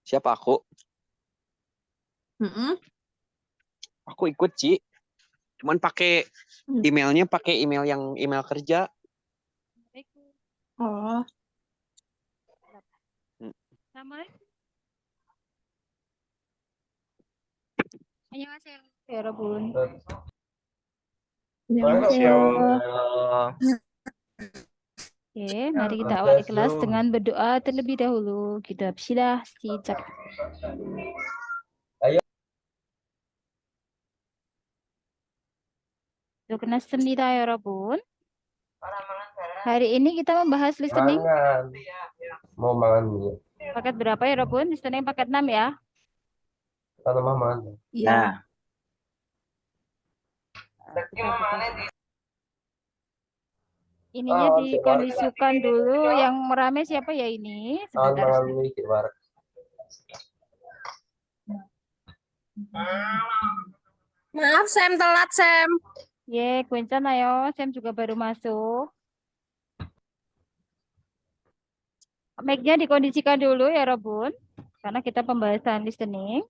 Siapa aku? Mm-mm. Aku ikut, Ci. Cuman pakai emailnya pakai email yang email kerja. Oh, Sama. 안녕하세요, 여러분. annyeonghaseyo. Oke, mari kita awali kelas dengan berdoa terlebih dahulu. Kita bersilah sijak. Semnida, 여러분. Hari ini kita membahas listening. Mau makan Paket berapa ya, Robun? Listening paket 6 ya. kalau makan. Iya. Ininya dikondisikan dulu. Yang merame siapa ya ini? Sebentar. Maaf, Sam telat, Sam. Ye, Quincan ayo. Sam juga baru masuk. Mic-nya dikondisikan dulu ya, Robun. Karena kita pembahasan listening.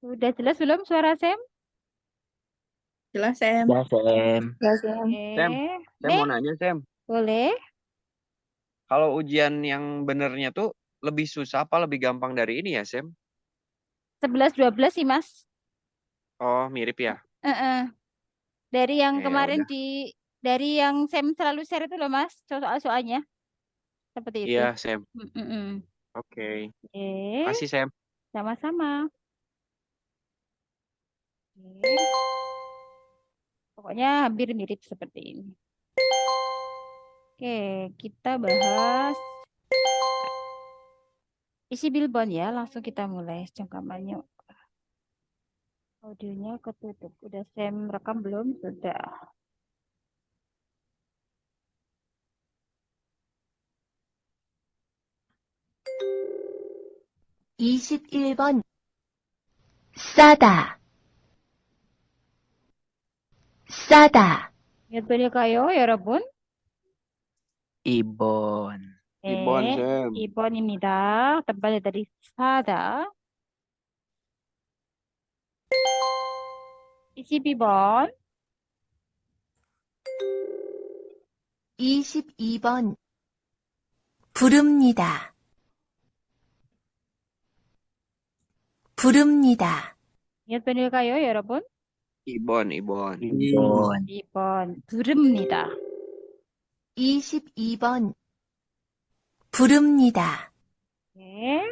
Udah jelas belum suara Sam? Jelas, Sam. Ya, Sam. Sam, Oke. saya mau nanya, Sam. Boleh. Kalau ujian yang benernya tuh lebih susah apa lebih gampang dari ini ya, Sam? 11-12 sih, Mas. Oh, mirip ya? Dari yang kemarin Udah. dari yang Sam selalu share itu loh, Mas. Soal-soalnya. Seperti itu. Iya, Sam. Oke. Kasih, Sam. Sama-sama. Oke. Pokoknya hampir mirip seperti ini. Oke, kita bahas isi bilbon ya. Langsung kita mulai cengkamannya. Audionya ketutup. Udah Sam rekam belum? Sudah. (21번) 싸다 싸다 Ingat kayo, ya Rabun? Ibon. Ibon, Sam. Ibon입니다. Tebal dari sada. Isi bibon. 22번 부릅니다. 부릅니다. Ingat kayo, ya Rabun? Ibon. Ibon. Ibon. 부릅니다. 22번 부릅니다. Oke.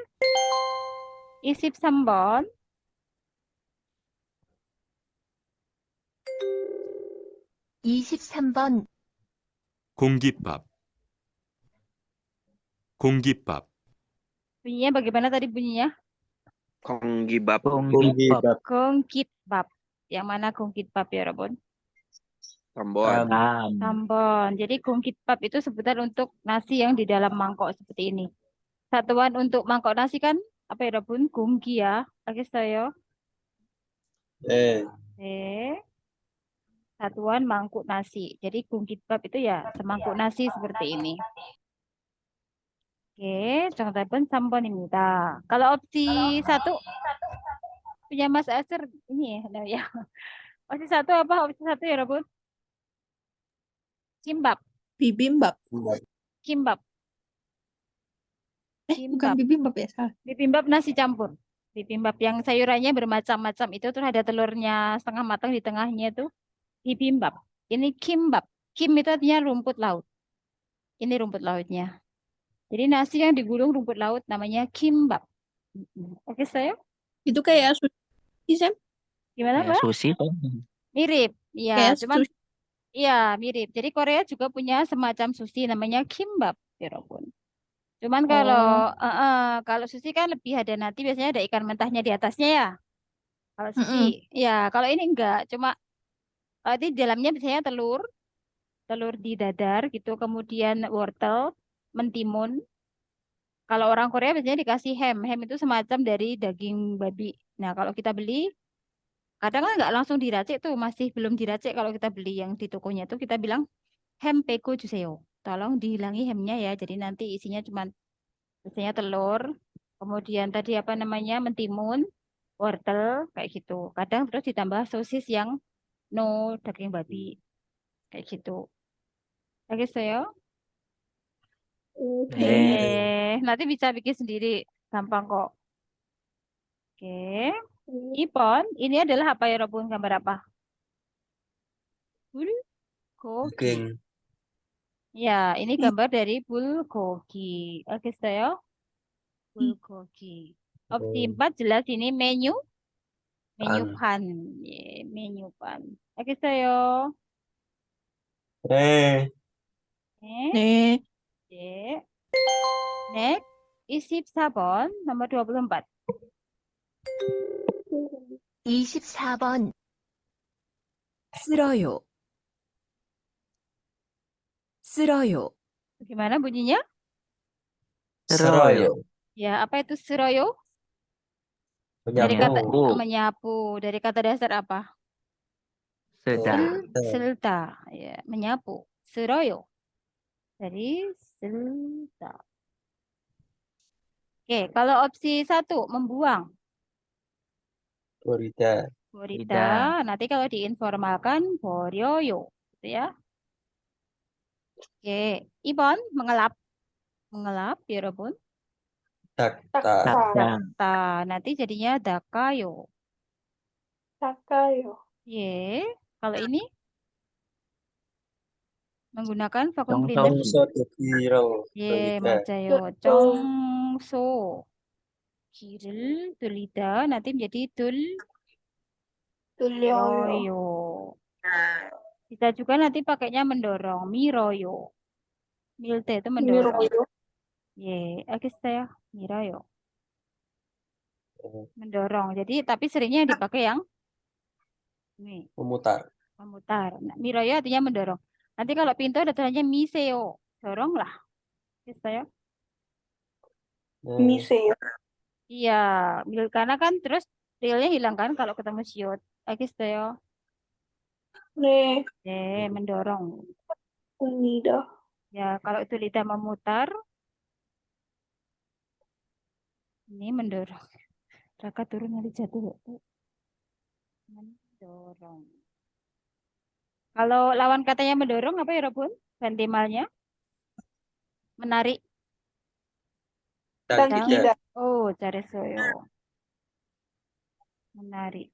23번. 23번 공깃밥. 공깃밥. Bunyinya bagaimana tadi bunyinya? Konggibab. Kongkitbab. Yang mana kongkitbab ya, Rabun? Tambon. Tambon. Jadi kongkitbab itu sebutan untuk nasi yang di dalam mangkok seperti ini. Satuan untuk mangkok nasi kan apa ya, Rabun? Kongki ya. Oke, saya. Satuan mangkuk nasi. Jadi kongkitbab itu ya semangkuk nasi seperti ini. Oke, 정답은 3번입니다. Kalau opsi 1 punya Mas Asir ini ya. Opsi 1 apa? Opsi 1 ya, Rabun? Kimbab. Bibimbap. Kimbab. Bukan bibimbap ya, salah. Bibimbap nasi campur. Bibimbap yang sayurannya bermacam-macam itu terus ada telurnya setengah matang di tengahnya itu. Bibimbap. Ini kimbab. Kim itu artinya rumput laut. Ini rumput lautnya. Jadi nasi yang digulung rumput laut namanya kimbab. Oke, saya? Itu kayak sushi, Sam? Gimana, Kayak Pak? sushi kan? Mirip. Iya, Kayak cuman sushi. iya, mirip. Jadi Korea juga punya semacam sushi namanya kimbab, ya Robun. Cuman kalau sushi kan lebih ada nanti biasanya ada ikan mentahnya di atasnya ya. Kalau sushi, ya kalau ini enggak, cuma di dalamnya biasanya telur di dadar gitu, kemudian wortel, mentimun. Kalau orang Korea biasanya dikasih ham. Ham itu semacam dari daging babi. Nah, kalau kita beli, kadang kan nggak langsung diracik tuh, masih belum diracik. Kalau kita beli yang di tokonya tuh kita bilang ham peko juseyo. tolong dihilangi hemnya ya. Jadi nanti isinya cuma biasanya telur, kemudian tadi apa namanya mentimun, wortel kayak gitu. Kadang terus ditambah sosis yang no daging babi kayak gitu. Oke saya. Oke. Nanti bisa bikin sendiri, gampang kok. Oke. Ipon, ini adalah apa ya Robun? Gambar apa? Bulgogi. King. Ya, ini gambar dari bulgogi. Oke saya. Bulgogi. Opsi 4 jelas ini menu pan. Menu pan. Oke saya. 네. 네. 네. Next, isip 4번, nomor 24. 24번, 쓸어요. 쓸어요. Gimana bunyinya? 쓸어요. Ya, apa itu seroyo? Dari kata menyapu. menyapu. Dari kata dasar apa? Selta. Ya, menyapu. Seroyo. Dari selta. Oke, kalau opsi 1, membuang. 버리다. Borita. Nanti kalau diinformalkan, boryoyo. Gitu ya. Oke, Ibon, mengelap. Mengelap, ya Robun. 닦다. Dakta. Nanti jadinya dakayo. 닦아요. Ye. Kalau ini menggunakan vakum cleaner. 청소기로 예, 돌리다. 맞아요. 정소. 기를 돌리다. nanti menjadi 돌려요. royo. Bisa juga nanti pakainya mendorong. Miroyo. Milte itu mendorong. 미로요. Ye, saya miroyo. 어, Mendorong. Jadi tapi seringnya yang dipakai yang ini, memutar. memutar. Nah, miroyo artinya mendorong. Nanti kalau pintu ada tulisannya miseo. Doronglah. Saya. 네. 미세요. Iya, karena kan terus realnya hilang kan kalau ketemu siot. saya. 네. Mendorong. 옵니다. Ya, kalau itu lidah memutar, ini mendorong. Raka turun nanti jatuh. Mendorong. Kalau lawan katanya mendorong apa ya Robun? Bantimalnya? Menarik. 당기다. Oh, 잘했어요. Menarik.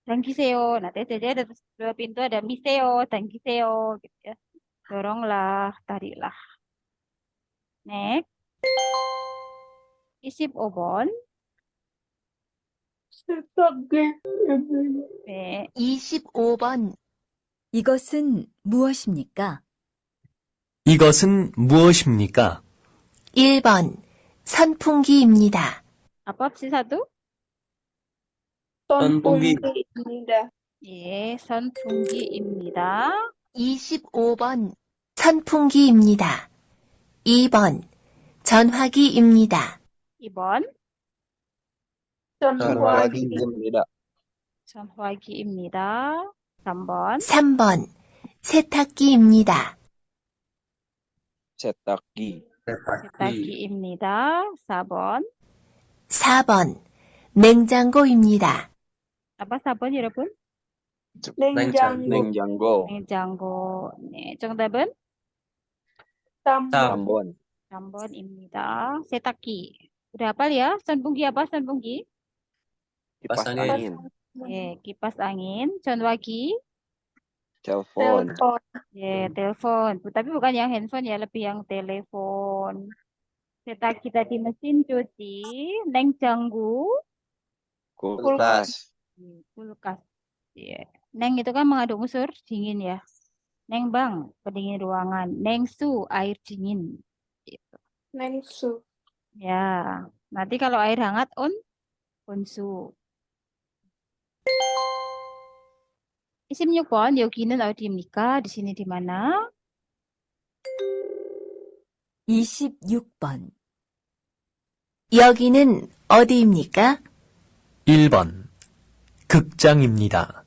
Tangkiseo. Nanti saja ada dua pintu ada miseo, tangkiseo gitu ya. Doronglah, tariklah. Next. Isip obon. 세탁기. 네. 25번, 이것은 무엇입니까? 이것은 무엇입니까? 1번, 선풍기입니다. Apa opsi 1? 선풍기입니다. 예, 선풍기입니다. 25번, 선풍기입니다. 2번, 전화기입니다. 2번, 전화기. 전화기입니다. 전화기입니다. 3번, 3번, 세탁기입니다. 세탁기. 세탁기. 세탁기입니다. 4번. 4번, 냉장고입니다. Apa 4번 여러분? 냉장고. 냉장고. 냉장고. 네, 정답은 땀. 3번. 3번입니다. 세탁기. Udah hafal ya? 선풍기 apa? 선풍기? Kipas angin. angin. 예, kipas angin. 전화기. Telepon. 텔ефon. 예, telepon. Tapi bukan yang handphone ya, lebih yang telepon. Setak kita di mesin cuci, 냉장고, Kulkas. kulkas. Iya. Neng itu kan mengandung unsur dingin ya. Neng bang, pendingin ruangan. Nengsu, air dingin. Gitu. 냉수. Ya, nanti kalau air hangat unsu. Isim 6번, 여기는 어디입니까? di sini di mana? 26번. 여기는 어디입니까? 1번 극장입니다.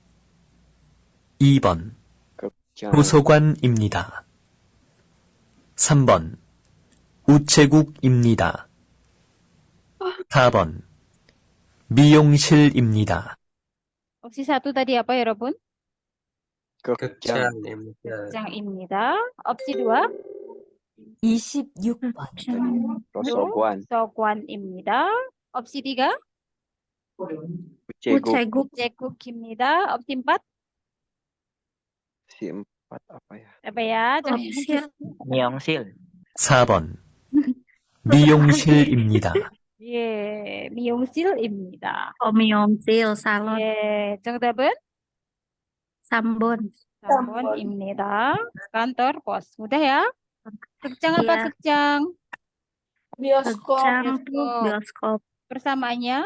2번 극장. 도서관입니다. 3번 우체국입니다. 4번 미용실입니다. Opsi 1 tadi apa ya, Robun? 극장. 극장입니다. 극장입니다. Opsi 2, 26번. 도서관. 도서관입니다. Opsi 3, 우체국. 우체국입니다. Opsi 4, Si 4 apa ya? apa ya? 미용실. 4번 미용실입니다. 예, 미용실입니다. 미용실, 살on, 예, 정답은 3번. 3번입니다. Kantor pos. Mudah ya? 극장 apa Iya. 극장? Bioskop. 극장, bioskop. bioskop, Persamaannya?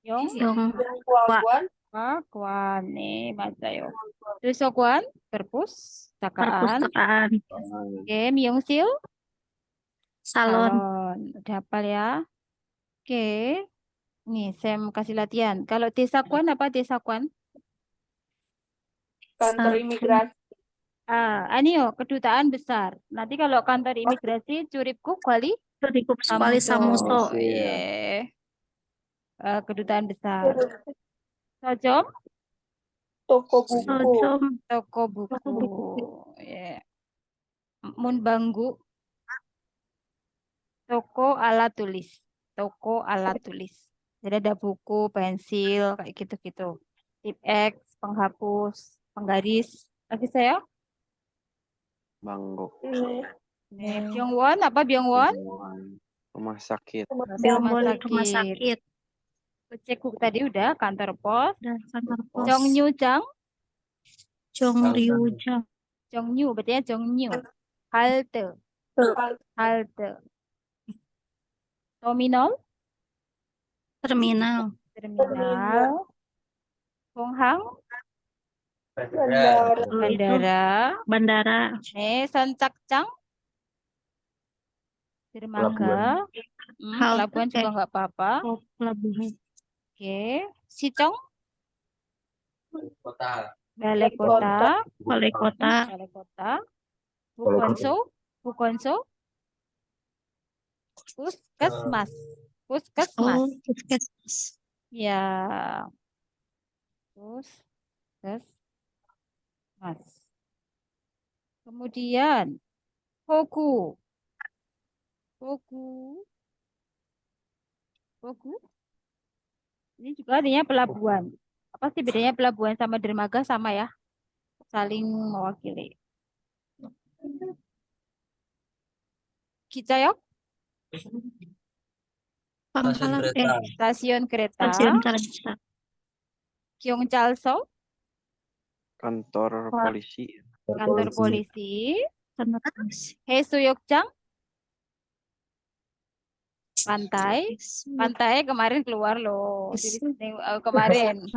Yong? Pelabuhan. Perpustakaan. 네, 맞아요. 도서관, perpustakaan. perpustakaan, Oke, 미용실, salon, salon. Udah hafal ya? Oke. Nih, saya mau kasih latihan. Kalau desakuan apa desakuan? Kantor imigrasi. Ini yo, kedutaan besar. Nanti kalau kantor imigrasi, curipku kuali Surikup sekali samuso, Iya. Kedutaan besar. Sojom, Toko buku. sojom, toko buku. Iya. Munbanggu, toko alat tulis. Toko alat tulis. Jadi ada buku, pensil, kayak gitu-gitu. Tip X, penghapus, penggaris. Lagi saya? Bangkok. Nih, Byungwon, apa Byungwon? Rumah sakit. Byungwon, rumah sakit, Ucekuk tadi udah, kantor pos. dan kantor pos, Jongnyu-jang, Jongryu-jang, Jongnyu, berarti ya Jongnyu. Halte, halte. Terminal, terminal, terminal. Ponghang, Bandara. bandara. bandara, Soncakjang, dermaga. Halte, Pelabuhan juga nggak apa-apa. pelabuhan, Oke, Sichong, Kota. balai kota, balai kota, balai kota. Bukonso, Bukonso. Puskesmas, puskesmas. puskesmas, Ya, puskesmas. Kemudian, Hoku, Hoku, Hoku. Ini juga artinya pelabuhan. Apa sih bedanya pelabuhan sama dermaga sama ya? Saling mewakili. Kijayok, pangkalan, stasiun kereta. stasiun kereta, Gyeongjalso, Kantor polisi. kantor polisi. kantor polisi, Haesuyokjang, pantai. Pantai kemarin keluar loh. Kemarin.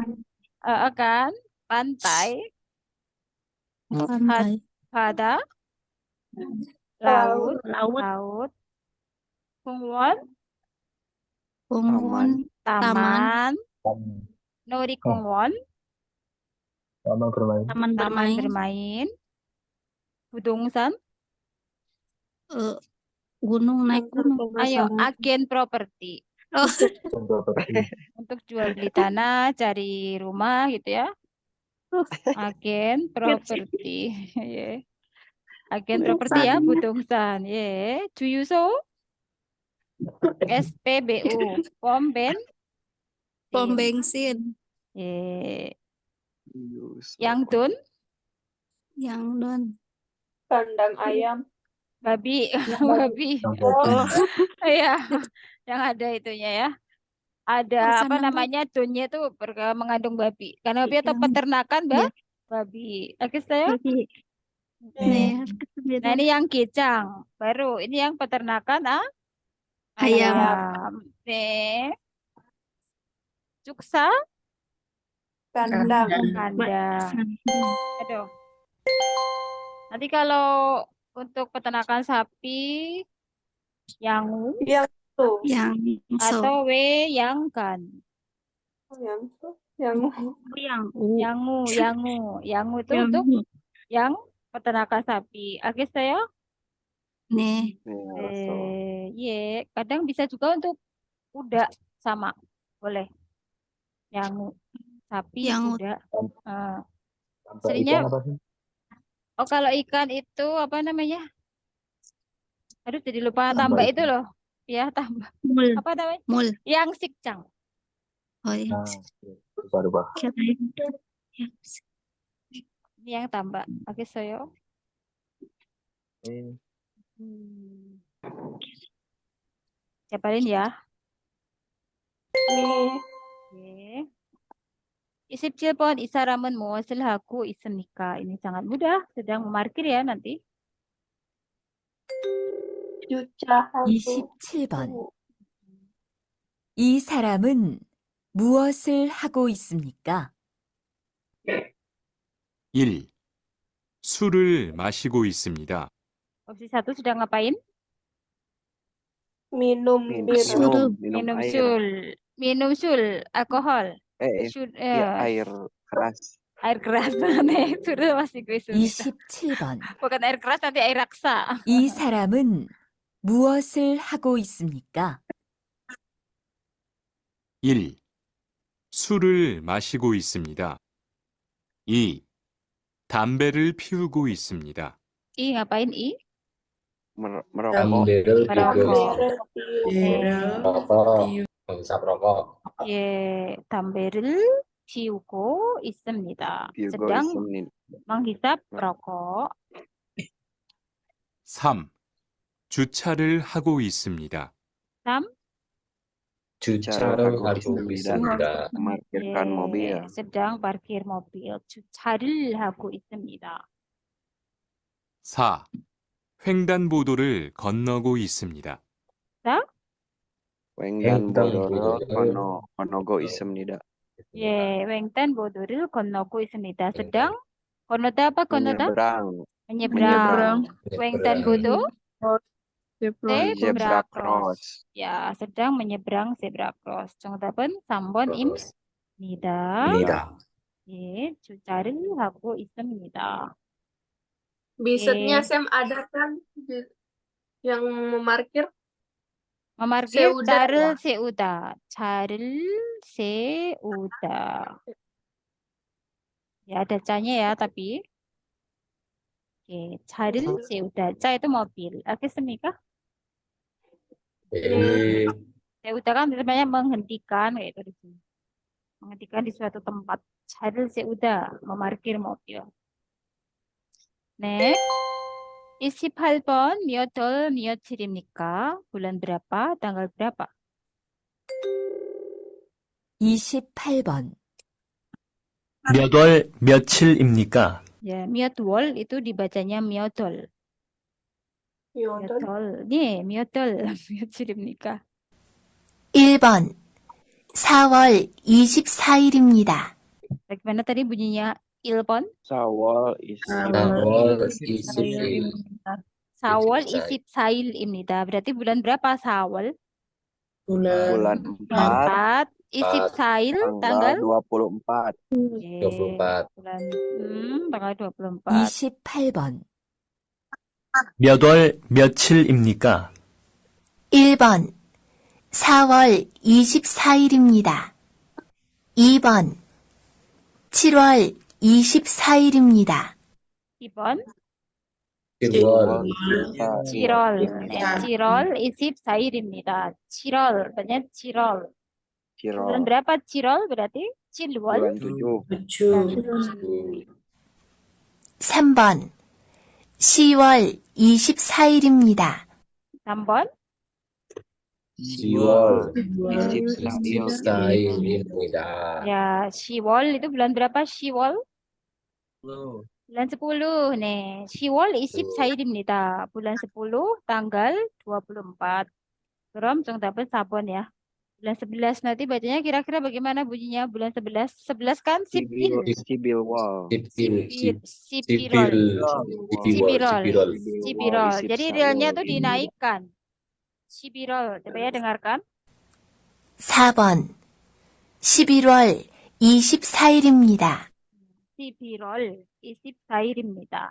Kan? Pantai. pantai, Pada. Laut. laut, Laut. Kungwon. Kungwon, Taman. Nori Kungwon. taman Taman bermain, bermain. Budongsan. gunung, naik gunung, Ayo, agen properti. oh, Untuk jual beli tanah, cari rumah gitu ya. Agen properti. Ye. Agen properti ya, Budongsan. Ye. Juyuso. SPBU. Pom bensin, Ye. Yangdun. Yangdon, Kandang ayam. Babi. Babi. oh, Iya. Yang ada itunya ya. Ada apa Makanan namanya? Dunnya itu mengandung babi. Karena babi atau peternakan, Mbak? Babi. Oke, saya. babi, Nih. nih, Nah, ini yang kicang. Baru ini yang peternakan ayam, Nih. Cuksa, Kandang. kandang. Aduh. Nanti kalau untuk peternakan sapi yangu Yang itu. yang atau yang kan. Yang itu. Yang yang Yangu itu untuk yang peternakan sapi. 알겠어요? 네. 네, 알았어. 예. kadang bisa juga untuk kuda sama. Boleh. Yang sapi, Yang kuda. Eh, Tambah seringnya, ikan apa sih? oh kalau ikan itu apa namanya? Aduh, jadi lupa Tambah tambah ikan. itu loh. Ya, tambah. mul, Apa namanya? mul. Yang sikcang. Oh, ya. Nah, lupa. Kirain. Ya. Ini yang tambah. 알겠어요? Siapalin ya. 네. 예. 27번 이 사람은 무엇을 하고 있습니까? ini sangat mudah. sedang memarkir ya nanti. 주차하고 27번. 이 사람은 무엇을 하고 있습니까? 1. 술을 마시고 있습니다. Opsi 1 sedang ngapain? minum bir. Suruh. Minum air. sul. Minum sul. Alkohol. Ya, Ya, air keras. air keras nih. Sudah masih gue sulit. 27번. Bukan air keras, nanti air raksa. 이 사람은 무엇을 하고 있습니까? 1. 술을 마시고 있습니다. 2. 담배를 피우고 있습니다. I ngapain I? Merokok. Sambil Merokok. rokok, menghisap rokok. 예, 담배를 피우고 있습니다. Piugo sedang 있습니다. menghisap rokok. 3. 주차를 하고 있습니다. 3. 주차를 하고 있습니다. 있습니다. Memarkirkan mobil. sedang parkir mobil. 주차를 하고 있습니다. 4. 횡단보도를 건너고 있습니다. 횡단보도를 건너고 있습니다. 예, 횡단보도를 건너고 있습니다. sedang konota apa konota? Menyeberang. 횡단보도 Zebra cross. Ya, sedang menyeberang zebra cross. 정답은 3번 입니다. 예, 주차를 하고 있습니다. Bisetnya Sam ada kan yang memarkir? memarkir Seudah. 차를 세우다. Ya, ada ca-nya ya, tapi. Oke, 차를 세우다. ca itu mobil. Al겠습니까? 세우다 kan namanya menghentikan kayak itu di sini. Menghentikan di suatu tempat. 차를 세우다, memarkir mobil. Next. 28번 몇 월 며칠입니까? bulan berapa? tanggal berapa? 28번. 몇 월 며칠입니까? Ya, 몇 월 itu dibacanya 몇월. 몇월. 네, 몇월 며칠입니까? 1번 4월 24일입니다. Bagaimana tadi bunyinya 1번? 4월 4월 24일입니다. berarti bulan berapa 4월? bulan 4 24일 tanggal tanggal 24. Oke, 24. bulan tanggal 24. 28번. 몇 월 며칠입니까? 1번 4월 24일입니다. 2번 7월 24일입니다. 2번 7월 7월. 네, 7월 24일입니다. 7월, banyak 7월. Bulan berapa 7월 berarti? 7월. bulan 7. 3번 10월 24일입니다. 3번 10월 24일입니다. 24일입니다. ya 10월 itu bulan berapa 10월? bulan 10. 네, 10월 24일입니다. bulan 10 tanggal 24. 그럼 정답은 4번 ya. bulan 11 nanti bacanya kira-kira bagaimana bunyinya bulan 11? 11 kan sipil. Sibil wall. Sipirol. Jadi realnya tuh dinaikkan. Sipirol. Coba ya dengarkan. 4번 11월 24일입니다. Sipirol 24일입니다.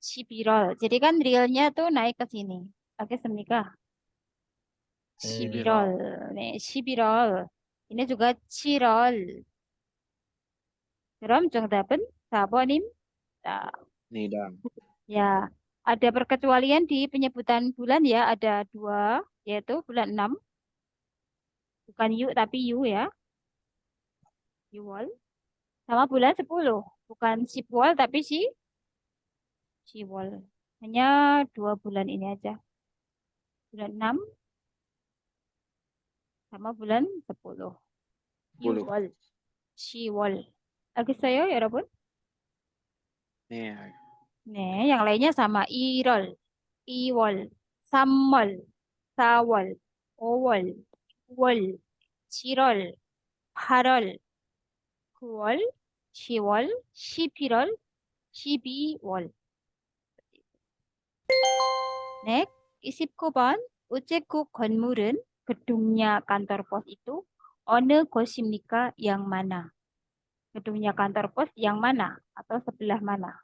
11월. Jadi kan realnya tuh naik ke sini. 알겠습니까? 11월. 네, 11월. ini juga 7월. 그럼 정답은 4번입니다. Nida. Ya, ada perkecualian di penyebutan bulan ya, ada 2, yaitu bulan 6. Bukan yu, tapi yu ya. Yuwal. Sama bulan 10. Bukan sipwal, tapi siwal. Hanya 2 bulan ini aja. Bulan 6 sama bulan 10. 10. Yuwal. Siwal. 알겠어요, 여러분? 네. 네, yang lainnya sama. 1월, 2월, 3월, 4월, 5월, 6월, 7월, 8월, 9월, 10월, 11월, 12월. Next, 29번. 우체국 건물은 gedungnya kantor pos itu 어느 곳입니까? Yang mana? gedungnya kantor pos yang mana? Atau sebelah mana?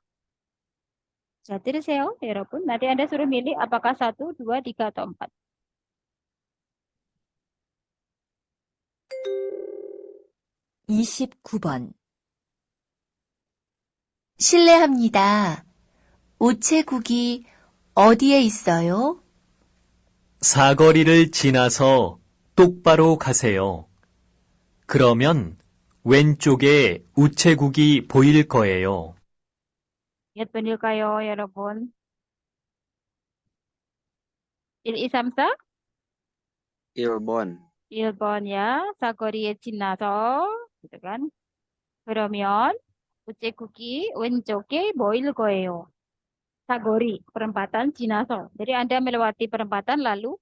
자, 들으세요, 여러분. nanti Anda suruh milih apakah 1, 2, 3, atau 4. (29번) 실례합니다. 우체국이 어디에 있어요? 사거리를 지나서 똑바로 가세요. 그러면 왼쪽에 우체국이 보일 거예요. Lihat berilkayo, 여러분. 1, 2, 3, 4. 1번. 1번 ya. 사거리에 지나서. gitu kan. 그러면 우체국이 왼쪽에 보일 거예요. 사거리, perempatan 지나서. Jadi Anda melewati perempatan lalu.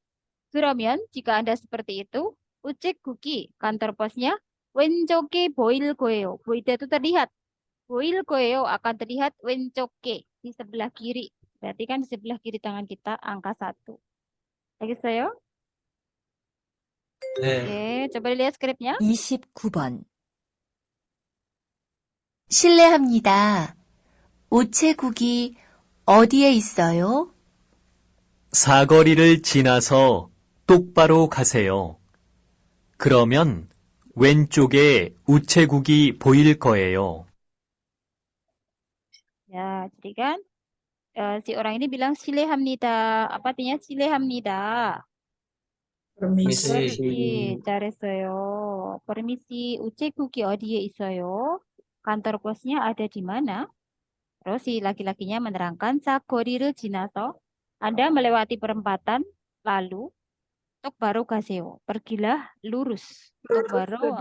그러면 jika Anda seperti itu, 우체국이 kantor posnya 왼쪽에 보일 거예요. 보일 itu terlihat. 보일 거예요 akan terlihat 왼쪽에 di sebelah kiri. Berarti kan di sebelah kiri tangan kita angka 1. 알겠어요? Oke, coba lihat skripnya. 29번 실례합니다. 우체국이 어디에 있어요? 사거리를 지나서 똑바로 가세요. 그러면 왼쪽에 우체국이 보일 거예요. Ya, jadi kan si orang ini bilang 실례합니다. Apa artinya 실례합니다? Permisi, 잘했어요. Permisi, 우체국이 어디에 있어요? Kantor posnya ada di mana? Terus si laki-lakinya menerangkan 사거리를 지나서 Anda melewati perempatan lalu tok baru 가세요. Pergilah lurus. Tok baru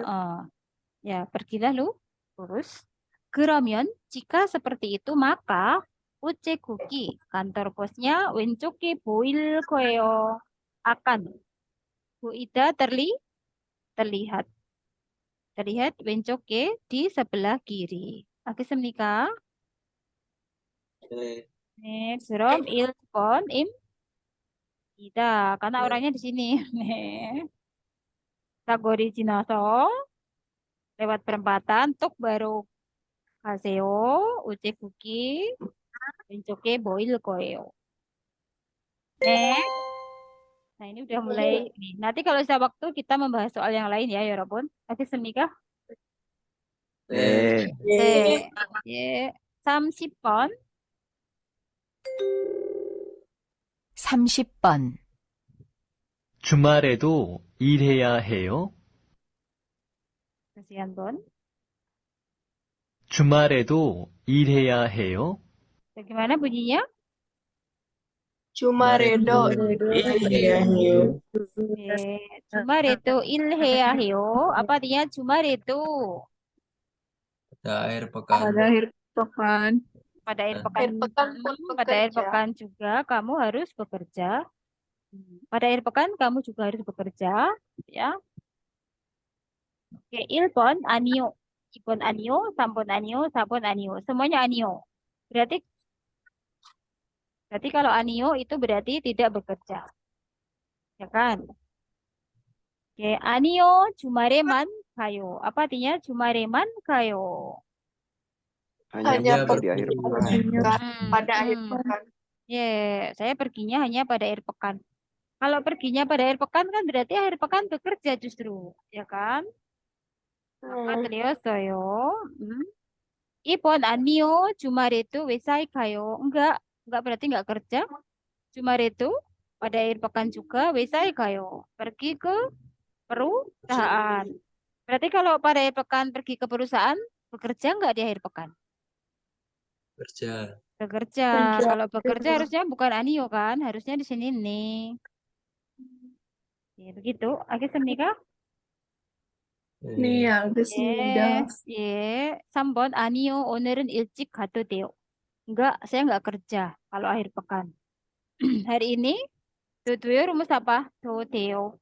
ya, pergilah lurus. 그러면 jika seperti itu maka 우체국이 kantor posnya 왼쪽에 보일 거예요. akan 보이다 terlihat. Terlihat 왼쪽에 di sebelah kiri. 알겠습니까? 네. 네, 그럼 1번입니다. karena orangnya di sini. 네. 사거리 지나서 lewat perempatan tok baru 가세요. 우체국이 왼쪽에 보일 거예요. 네. Nah, ini udah mulai. Nih, nanti kalau sisa waktu kita membahas soal yang lain ya, 여러분. 알겠습니까? 네. 네. 예. 30번. 30번 주말에도 일해야 해요? 다시 한번. 주말에도 일해야 해요? Bagaimana bunyinya? Jumaredo. 네. 주말에도 일해야 해요. apa artinya 주말에도? Pada akhir pekan. Pada akhir pekan. Pada akhir pekan. Akhir pekan pun Pada akhir bekerja. pekan juga kamu harus bekerja. Pada akhir pekan kamu juga harus bekerja, ya. Oke, 1번 아니요. 2번 아니요, 3번 아니요, 4번 아니요. Semuanya 아니요. Berarti kalau 아니요 itu berarti tidak bekerja. Ya kan? Oke, 아니요 주말에만 가요. Apa artinya 주말에만 가요? Hanya pergi di akhir pergi pekan. pada akhir Hmm. pekan. Saya perginya hanya pada akhir pekan. Kalau perginya pada akhir pekan kan berarti akhir pekan bekerja justru, ya kan? Maka terlios어요. 이번 아니요, 주말에도 회사에 가요. Enggak berarti enggak kerja. 주말에도 pada akhir pekan juga 회사에 가요. Pergi ke perusahaan. Berarti kalau pada akhir pekan pergi ke perusahaan, bekerja enggak di akhir pekan? Kerja. Bekerja. Kalau bekerja harusnya bukan 아니요 kan? Harusnya di sini nih. Ya, begitu. 알겠습니까? 네, 알겠습니다. 예. 3번 아니요, 오늘은 일찍 가도 돼요. Enggak, saya enggak kerja kalau akhir pekan. Hari ini, do-do요 rumus apa? Do 돼요.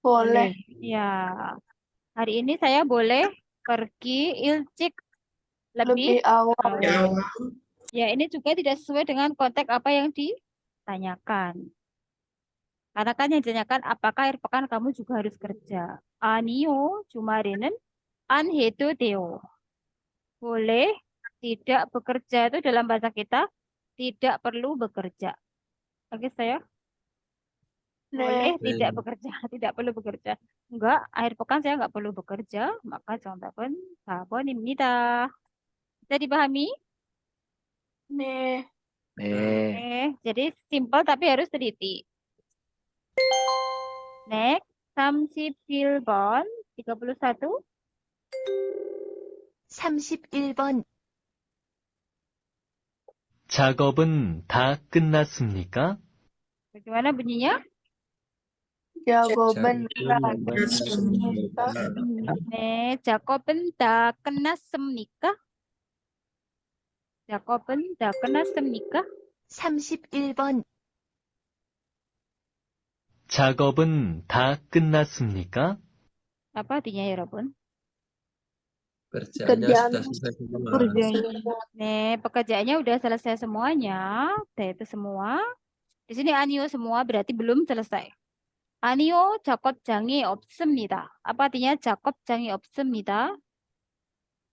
boleh. Ya. Hari ini saya boleh pergi ilcik Lebih lebih awal. awal. Ya, ini juga tidak sesuai dengan konteks apa yang ditanyakan. Karena kan yang ditanyakan apakah akhir pekan kamu juga harus kerja. 아니요, 주말에는 안 해도 돼요. Boleh tidak bekerja itu dalam bahasa kita tidak perlu bekerja. Oke saya? Boleh 네, tidak bekerja, tidak perlu bekerja. Enggak, akhir pekan saya enggak perlu bekerja, maka 정답은 4번입니다. Bisa dipahami? 네. Jadi simple tapi harus teliti. Next, 31번, 31. 31번. 작업은 다 끝났습니까? Bagaimana bunyinya? 작업은 네, 작업은 다 끝났습니까? 작업은 다 끝났습니까? 31번. 작업은 다 끝났습니까? Apa artinya ya, 여러분? Kerjaannya Kerjaan. sudah selesai semua. Nih, pekerjaannya udah selesai semuanya. Udah itu semua. Di sini 아니요 semua berarti belum selesai. 아니요, 작업장이 없습니다. Apa artinya 작업장이 없습니다?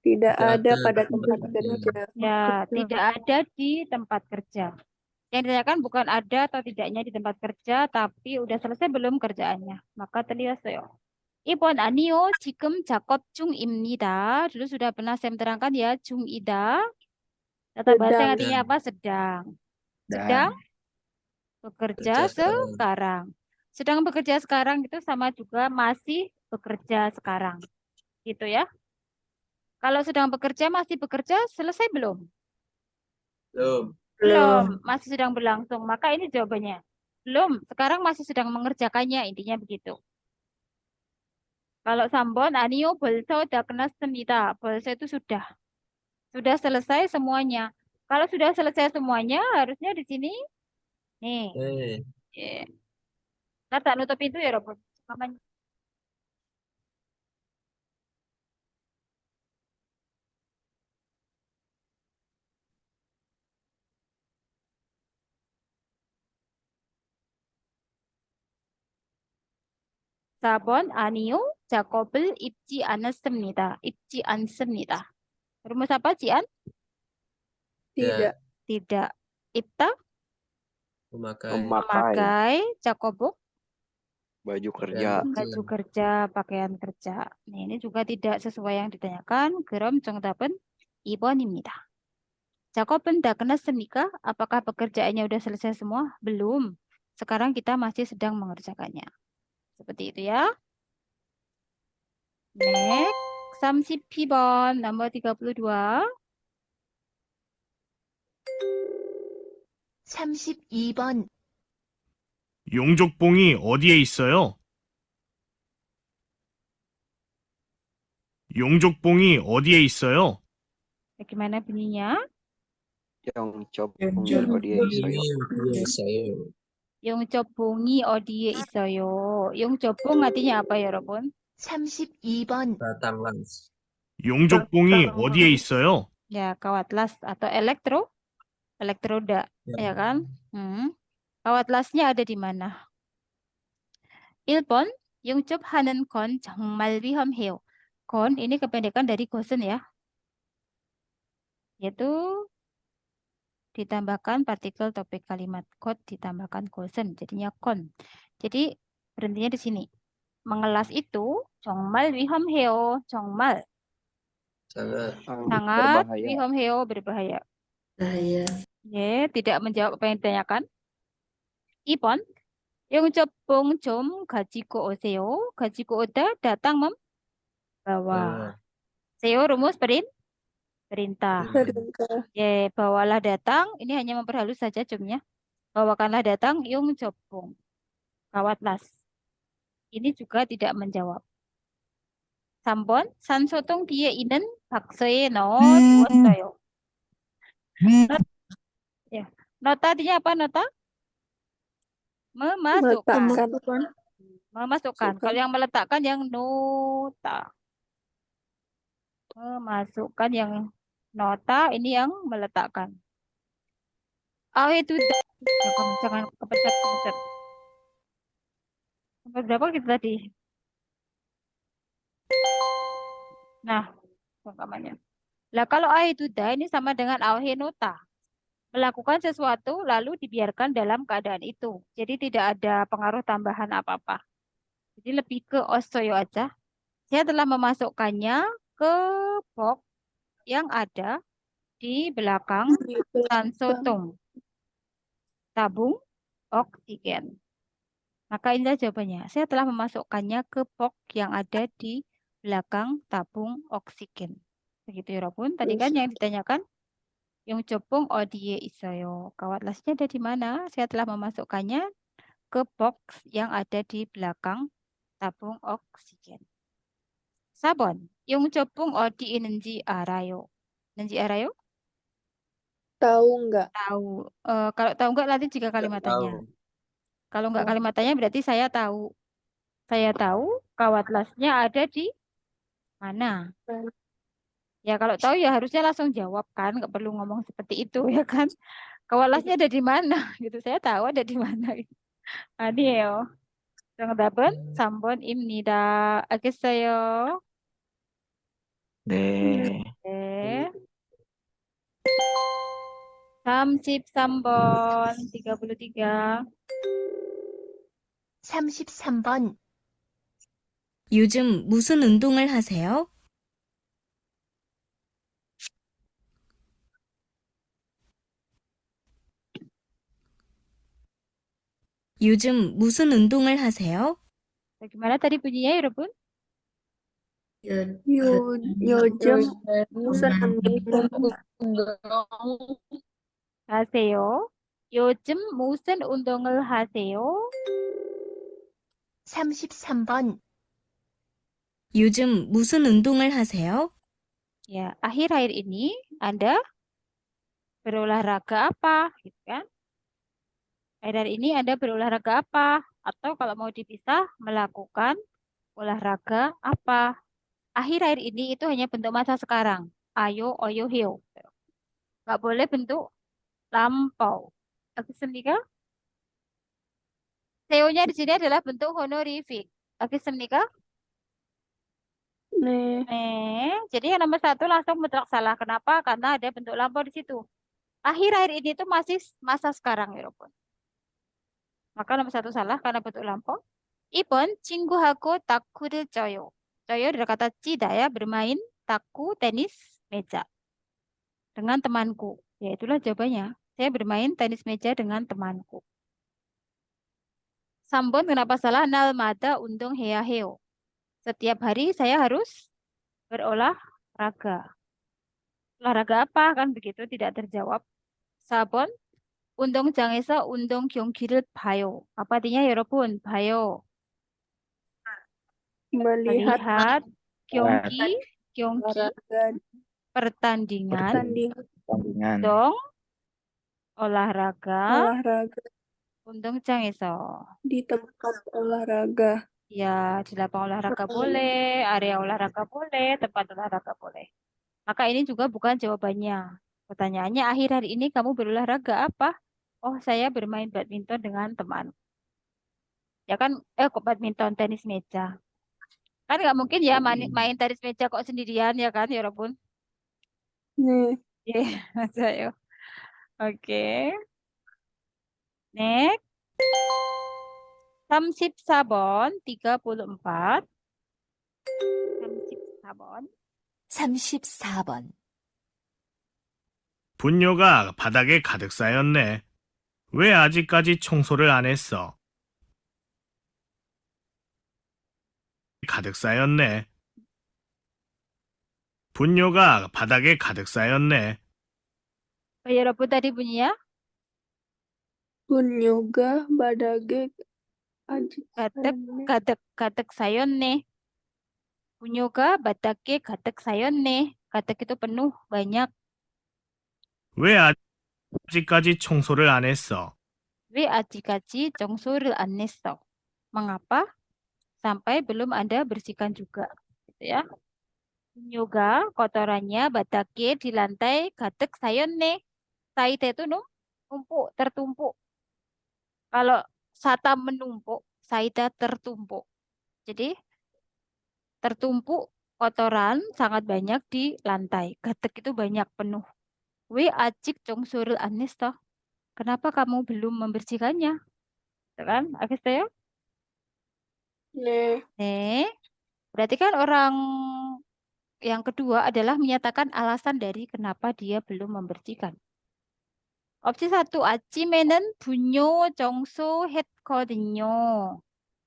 Tidak Tidak ada ada pada di tempat tempat kerja. Ya, tidak ada di tempat kerja. Yang ditanyakan bukan ada atau tidaknya di tempat kerja, tapi udah selesai belum kerjaannya. Maka terlihat요. 이번 아니요, 지금 작업 중입니다. Dulu sudah pernah saya terangkan ya, 중이다. Kata bahasa yang artinya apa? Sedang. Sedang bekerja sekarang. Sedang bekerja sekarang itu sama juga masih bekerja sekarang. Gitu ya. Kalau sedang bekerja, masih bekerja, selesai belum? Belum, masih sedang berlangsung. Maka ini jawabannya. Belum, sekarang masih sedang mengerjakannya. Intinya begitu. Kalau sambon, 아니요, 벌써 다 끝났습니다. 벌써 itu sudah. Sudah selesai semuanya. Kalau sudah selesai semuanya, harusnya di sini. Nih. Yeah. Ntar tak nutup pintu ya, Robot. Kapan? Sabon 아니요, 작업을 입지 않았습니다. 입지 않습니다. rumus apa, Cian? Tidak. Tidak. 입다? Memakai 작업복? baju kerja. Baju kerja, pakaian kerja. Nah, ini juga tidak sesuai yang ditanyakan. 그럼 정답은 2번입니다. 작업은 다 끝났습니까? Apakah pekerjaannya udah selesai semua? Belum. Sekarang kita masih sedang mengerjakannya. Seperti itu ya. Next, 32번, nomor 32. 32번. 용족봉이 어디에 있어요? 용족봉이 어디에 있어요? Bagaimana bunyinya? 용접봉이 어디에 있어요? 용접봉이 어디에 있어요? 용접봉 artinya apa ya, 여러분? 32번. 용족봉이 어디에 있어요? Ya, kawat las atau elektroda, ya kan? Kawat lasnya ada di mana? 1번, 용접하는 건 정말 위험해요. 건 ini kependekan dari 것은 ya. yaitu ditambahkan partikel topik kalimat. Kot ditambahkan kosen, jadinya kon. Jadi berhentinya di sini. Mengelas itu 정말 위험해요. 정말 Sangat sangat berbahaya. 위험해요, berbahaya. bahaya. Ya, tidak menjawab apa yang ditanyakan. 2번. 영접봉 좀 가지고 오세요. 가지고 오다 datang membawa. Seo rumus perintah. Perintah. Ya, bawalah datang. Ini hanya memperhalus saja jumnya. Bawakanlah datang yung jopong. Kawatlas. Ini juga tidak menjawab. 3번. 산소통 뒤에 있는 박스에 넣어 두었어요. Ya. Nota artinya apa nota? Memasukkan. Meletakkan. Memasukkan. Kalau yang meletakkan yang nota. Memasukkan yang nota, ini yang meletakkan. Itu jangan kepencet. Nomor berapa kita tadi? Nah, rekamannya. Lah kalau itu ini sama dengan nota. Melakukan sesuatu lalu dibiarkan dalam keadaan itu. Jadi tidak ada pengaruh tambahan apa-apa. Jadi lebih ke osoyo aja. Saya telah memasukkannya ke box yang ada di belakang sansotung. Tabung oksigen. Maka inilah jawabannya. Saya telah memasukkannya ke box yang ada di belakang tabung oksigen. Begitu ya, Robun. Tadi kan yang ditanyakan, yung jopong odie isoyo. Kawatlasnya ada di mana? Saya telah memasukkannya ke box yang ada di belakang tabung oksigen. 4번. yung jopong odi inenji arayo. Nenji arayo? Tahu nggak? Tahu. Kalau tahu enggak nanti jika kalimatannya. Kalau enggak kalimatannya berarti saya tahu. Saya tahu kawatlasnya ada di mana. Ya kalau tahu ya harusnya langsung jawab kan, nggak perlu ngomong seperti itu ya kan. Kawatlasnya ada di mana gitu. Saya tahu ada di mana. Adio. 정답은 3번 입니다. 알겠어요? 네. 네. 33번, 33. 33번, 요즘 무슨 운동을 하세요? 요즘 무슨 운동을 하세요? Bagaimana tadi bunyinya, 여러분? Yojem musen 하세요. 요즘 무슨 운동을 하세요? 33번, 요즘 무슨 운동을 하세요? Ya, akhir-akhir ini Anda berolahraga apa? Gitu kan? Akhir-akhir ini Anda berolahraga apa? Atau kalau mau dipisah, melakukan olahraga apa? Akhir-akhir ini itu hanya bentuk masa sekarang. Ayo, oyo, heo. Nggak boleh bentuk lampau. Akismika? Seo-nya di sini adalah bentuk honorific. Akismika? 네. Jadi yang nomor 1 langsung mutlak salah. Kenapa? Karena ada bentuk lampau di situ. Akhir-akhir ini itu masih masa sekarang, ya Robun. Maka nomor 1 salah karena bentuk lampau. 2번, 친구하고 다쿠를 쪄요. 쪄요 dari kata cida ya, bermain taku tenis meja. Dengan temanku. Ya itulah jawabannya. Saya bermain tenis meja dengan temanku. 3번, kenapa salah? 날마다 운동해야 해요. Setiap hari saya harus berolahraga. Olahraga apa? Kan begitu tidak terjawab. 4번, 운동장에서 운동 경기를 봐요. Apa artinya ya Robun? 봐요. Melihat Melihat 경기 olahraga pertandingan Pertandingan. dong olahraga olahraga 운동장에서. di tempat olahraga. Ya, di lapang olahraga boleh, area olahraga boleh, tempat olahraga boleh. Maka ini juga bukan jawabannya. Pertanyaannya, akhir hari ini kamu berolahraga apa? Oh, saya bermain badminton dengan teman. Ya kan, kok badminton, tenis meja. Kan nggak mungkin ya main tenis meja kok sendirian ya kan, ya Robun? 네. 예, 맞아요. 오케이. Next. 34번, 34. 34번. 34번. 분뇨가 바닥에 가득 쌓였네. 왜 아직까지 청소를 안 했어? 가득 쌓였네. 분뇨가 바닥에 가득 쌓였네. 여러분 tadi bunyinya Punyoga badage aji 가득 sayonne. 분뇨가 바닥에 가득 sayonne. 가득 itu penuh, banyak. 왜 아직까지 청소를 안 했어? 왜 아직까지 청소를 안 했어? Mengapa sampai belum Anda bersihkan juga? Gitu ya. Yoga kotorannya batake di lantai gatek sayonne. Saite itu numpuk, tertumpuk. Kalau sata menumpuk, saita tertumpuk. Jadi tertumpuk kotoran sangat banyak di lantai. Gatek itu banyak, penuh. We acik congsurul anis toh. Kenapa kamu belum membersihkannya? Tuh kan, ya? ne. Berarti kan orang yang kedua adalah menyatakan alasan dari kenapa dia belum membersihkan. Opsi 1, 아침에는 분뇨 청소했거든요.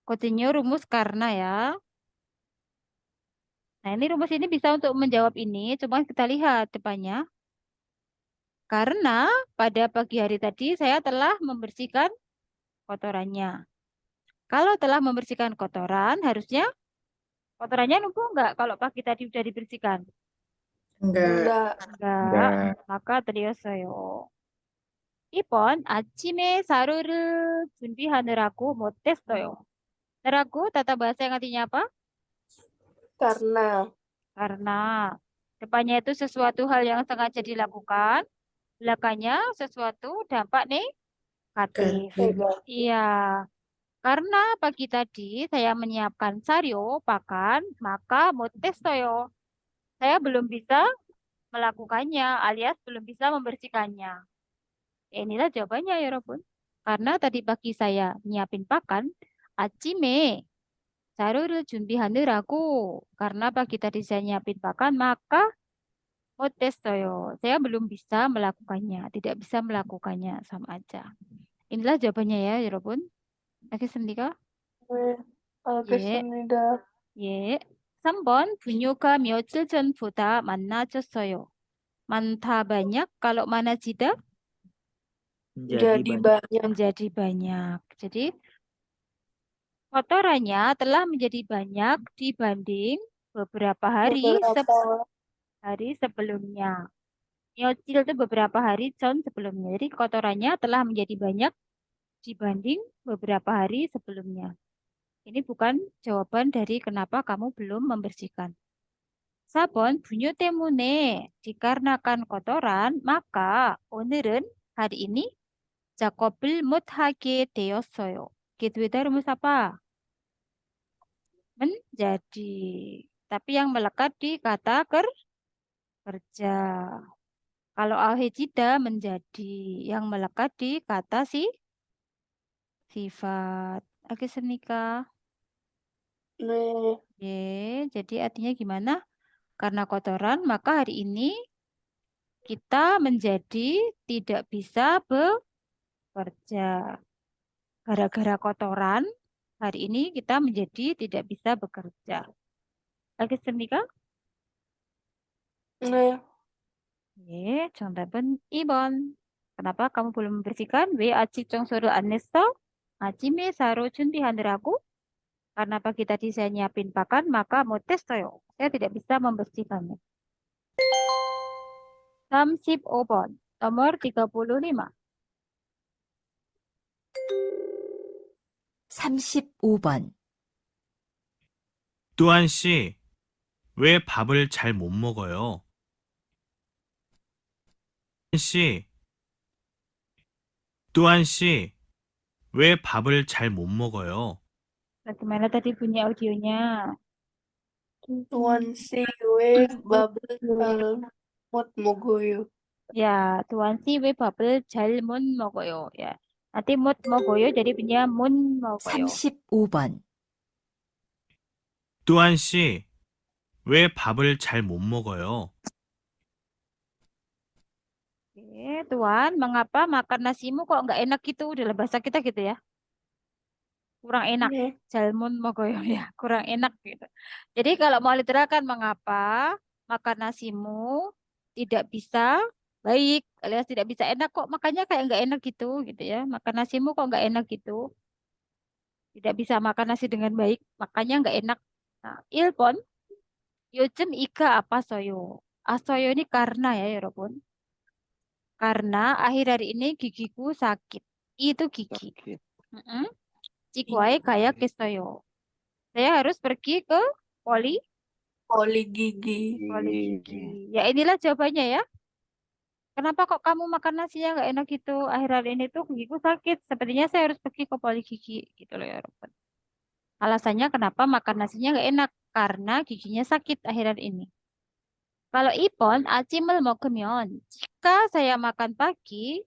거든요 rumus karena ya. Nah, ini rumus ini bisa untuk menjawab ini, cuma kita lihat depannya. Karena pada pagi hari tadi saya telah membersihkan kotorannya. Kalau telah membersihkan kotoran, harusnya kotorannya numpuk enggak kalau pagi tadi sudah dibersihkan? Enggak. Enggak. Maka 드렸어요. 2번, 아침에 사료를 준비하느라고 못했어요. 하느라고 tata bahasa yang artinya apa? Karena. Depannya itu sesuatu hal yang sengaja dilakukan. Belakangnya sesuatu dampak negatif. Iya. Karena pagi tadi saya menyiapkan sario, pakan, maka 못했어요. Saya belum bisa melakukannya alias belum bisa membersihkannya. Inilah jawabannya ya 여러분. Karena tadi pagi saya nyiapin pakan, 아침에 자료를 준비하느라고. Karena pagi tadi saya nyiapin pakan, maka 못했어요. Saya belum bisa melakukannya, tidak bisa melakukannya, sama aja. Inilah jawabannya ya 여러분. 알겠습니까? 알겠습니다. 예. 3번, 분뇨가 며칠 전보다 많아졌어요. 많다 banyak, kalau 많아지다 Jadi banyak. menjadi banyak. Jadi kotorannya telah menjadi banyak dibanding beberapa hari sebelumnya. Nyocil itu beberapa hari sebelumnya. Jadi kotorannya telah menjadi banyak dibanding beberapa hari sebelumnya. Ini bukan jawaban dari kenapa kamu belum membersihkan. 4번, 분뇨 때문에 dikarenakan kotoran, maka 오늘은 hari ini 작업을 못하게 되었어요. Gitu rumus apa? Menjadi. Tapi yang melekat di kata kerja. Kalau alhejida menjadi. Yang melekat di kata sifat. 알겠습니까? 네. Jadi artinya gimana? Karena kotoran, maka hari ini kita menjadi tidak bisa bekerja. Gara-gara kotoran, hari ini kita menjadi tidak bisa bekerja. 알겠습니까? 네. 예, 정답은 2번. Kenapa kamu belum membersihkan? 왜 아직 청소를 안 했어? 아침에 사료 준비하느라고? Karena pagi tadi saya nyiapin pakan, maka 못했어요. Saya tidak bisa membersihkannya. 35번. Nomor 35. 35번. 뚜한 씨, 왜 밥을 잘 못 먹어요? 뚜한 씨, 왜 밥을 잘 못 먹어요? Bagaimana tadi bunyi audionya? Tuan si we babel mut mogoyo. Ya, Tuan si 왜 밥을 잘 못 먹어요. Ya. Nanti 못 먹어요 jadi bunyinya 못 먹어요. 35번. 뚜한 씨, 왜 밥을 잘 못 먹어요? Oke, Tuan, mengapa makan nasimu kok nggak enak gitu? Dalam bahasa kita gitu ya. Kurang enak. 네. 잘못 먹어요 ya, kurang enak gitu. Jadi kalau mau literalkan mengapa makan nasimu tidak bisa baik, alias tidak bisa enak kok makanya kayak nggak enak gitu ya. Makan nasimu kok nggak enak gitu. Tidak bisa makan nasi dengan baik, makanya nggak enak. Nah, 1번. 요즘 이가 아파서요. 아파요 ini karena ya, 여러분. Karena akhir-akhir ini gigiku sakit. Itu gigi. Sakit. 치과에 가야겠어요. Saya harus pergi ke poli Poli gigi. gigi. Ya inilah jawabannya ya. Kenapa kok kamu makan nasinya nggak enak gitu? Akhir-akhir ini tuh gigiku sakit. Sepertinya saya harus pergi ke poli gigi gitu loh ya, Robert. Alasannya kenapa makan nasinya nggak enak? Karena giginya sakit akhir-akhir ini. Kalau ipon, 아침을 먹으면 jika saya makan pagi,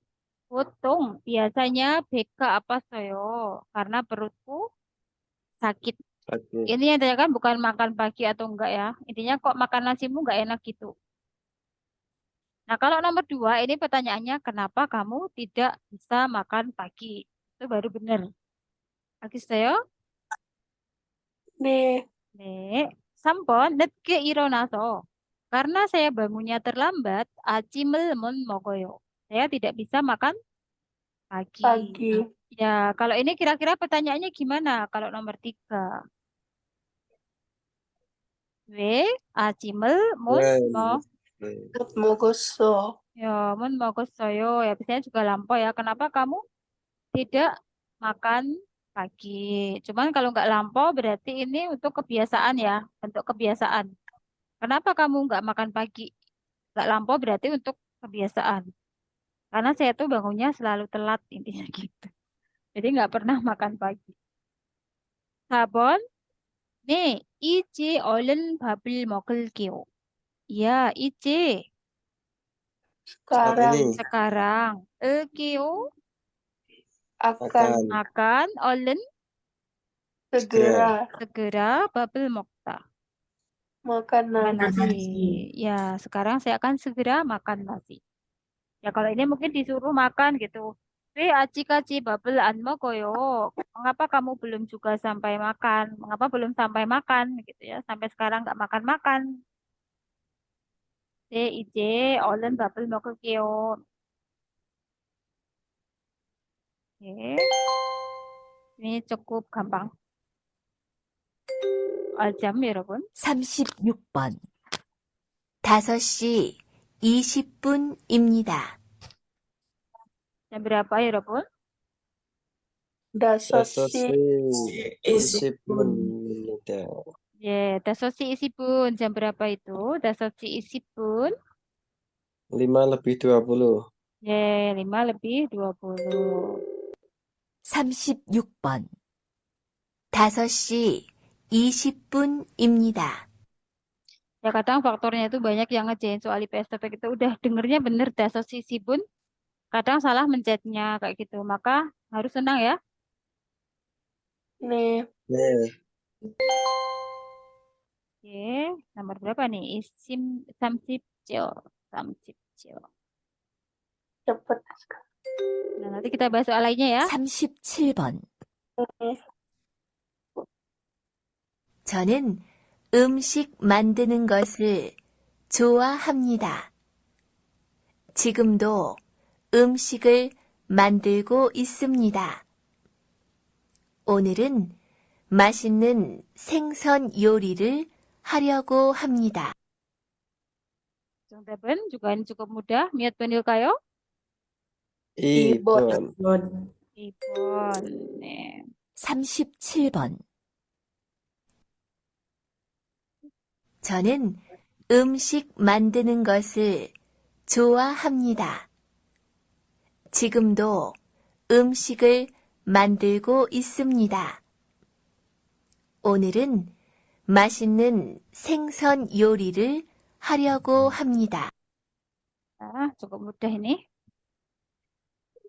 보통 biasanya 배가 아팠어요. Karena perutku sakit. Sakit. Ini yang tanya kan bukan makan pagi atau enggak ya. Intinya kok makan nasimu enggak enak gitu. Nah kalau nomor 2 ini pertanyaannya kenapa kamu tidak bisa makan pagi? Itu baru benar. 알겠어요? 네. 네. 3번 늦게 일어나서 karena saya bangunnya terlambat 아침을 못 먹어요. Saya tidak bisa makan pagi. Pagi. Ya, kalau ini kira-kira pertanyaannya gimana? Kalau nomor 3. 왜 아침을 못 먹? 못 먹었어. Ya, 못 먹었어요. Ya, biasanya juga lampau ya. Kenapa kamu tidak makan pagi? Cuman kalau nggak lampau berarti ini untuk kebiasaan ya. Untuk kebiasaan. Kenapa kamu nggak makan pagi? Nggak lampau berarti untuk kebiasaan. Karena saya tuh bangunnya selalu telat intinya gitu. Jadi nggak pernah makan pagi. 4번. 네, 이제 얼른 밥을 먹을게요. Ya, 이제 Sekarang sekarang. Elkeo akan akan 얼른 segera 밥을 먹다. makan Makan nasi. nasi. Ya, sekarang saya akan segera makan nasi. Ya, kalau ini mungkin disuruh makan gitu. 왜 아직까지 밥을 안 먹어요? Mengapa kamu belum juga sampai makan? Mengapa belum sampai makan? Gitu ya. Sampai sekarang nggak makan-makan. 이제 얼른 밥을 먹을게요. 예. ini cukup gampang. 알죠, 여러분? 36번. 5시 20분입니다. jam berapa, 여러분? 5시 20분입니다. 예, 5시 20분. jam berapa itu? 5시 20분. 5:20. 예, 5:20. 36번. 5시 20분입니다. Ya kadang faktornya itu banyak yang ngerjain soal IPS topik itu udah dengernya bener 5시 20분. Kadang salah mencetnya kayak gitu. Maka harus senang ya. 네. Oke, nomor berapa nih? Isim 30죠. 30죠. cepet. Nah, nanti kita bahas soal lainnya ya. 37번. 네. 저는 음식 만드는 것을 좋아합니다. 지금도 음식을 만들고 있습니다. 오늘은 맛있는 생선 요리를 하려고 합니다. 정답은 juga ini cukup mudah. Miat penilkayo? 2번. 2번. 네. 37번. 저는 음식 만드는 것을 좋아합니다. 지금도 음식을 만들고 있습니다. 오늘은 맛있는 생선 요리를 하려고 합니다. cukup mudah ini.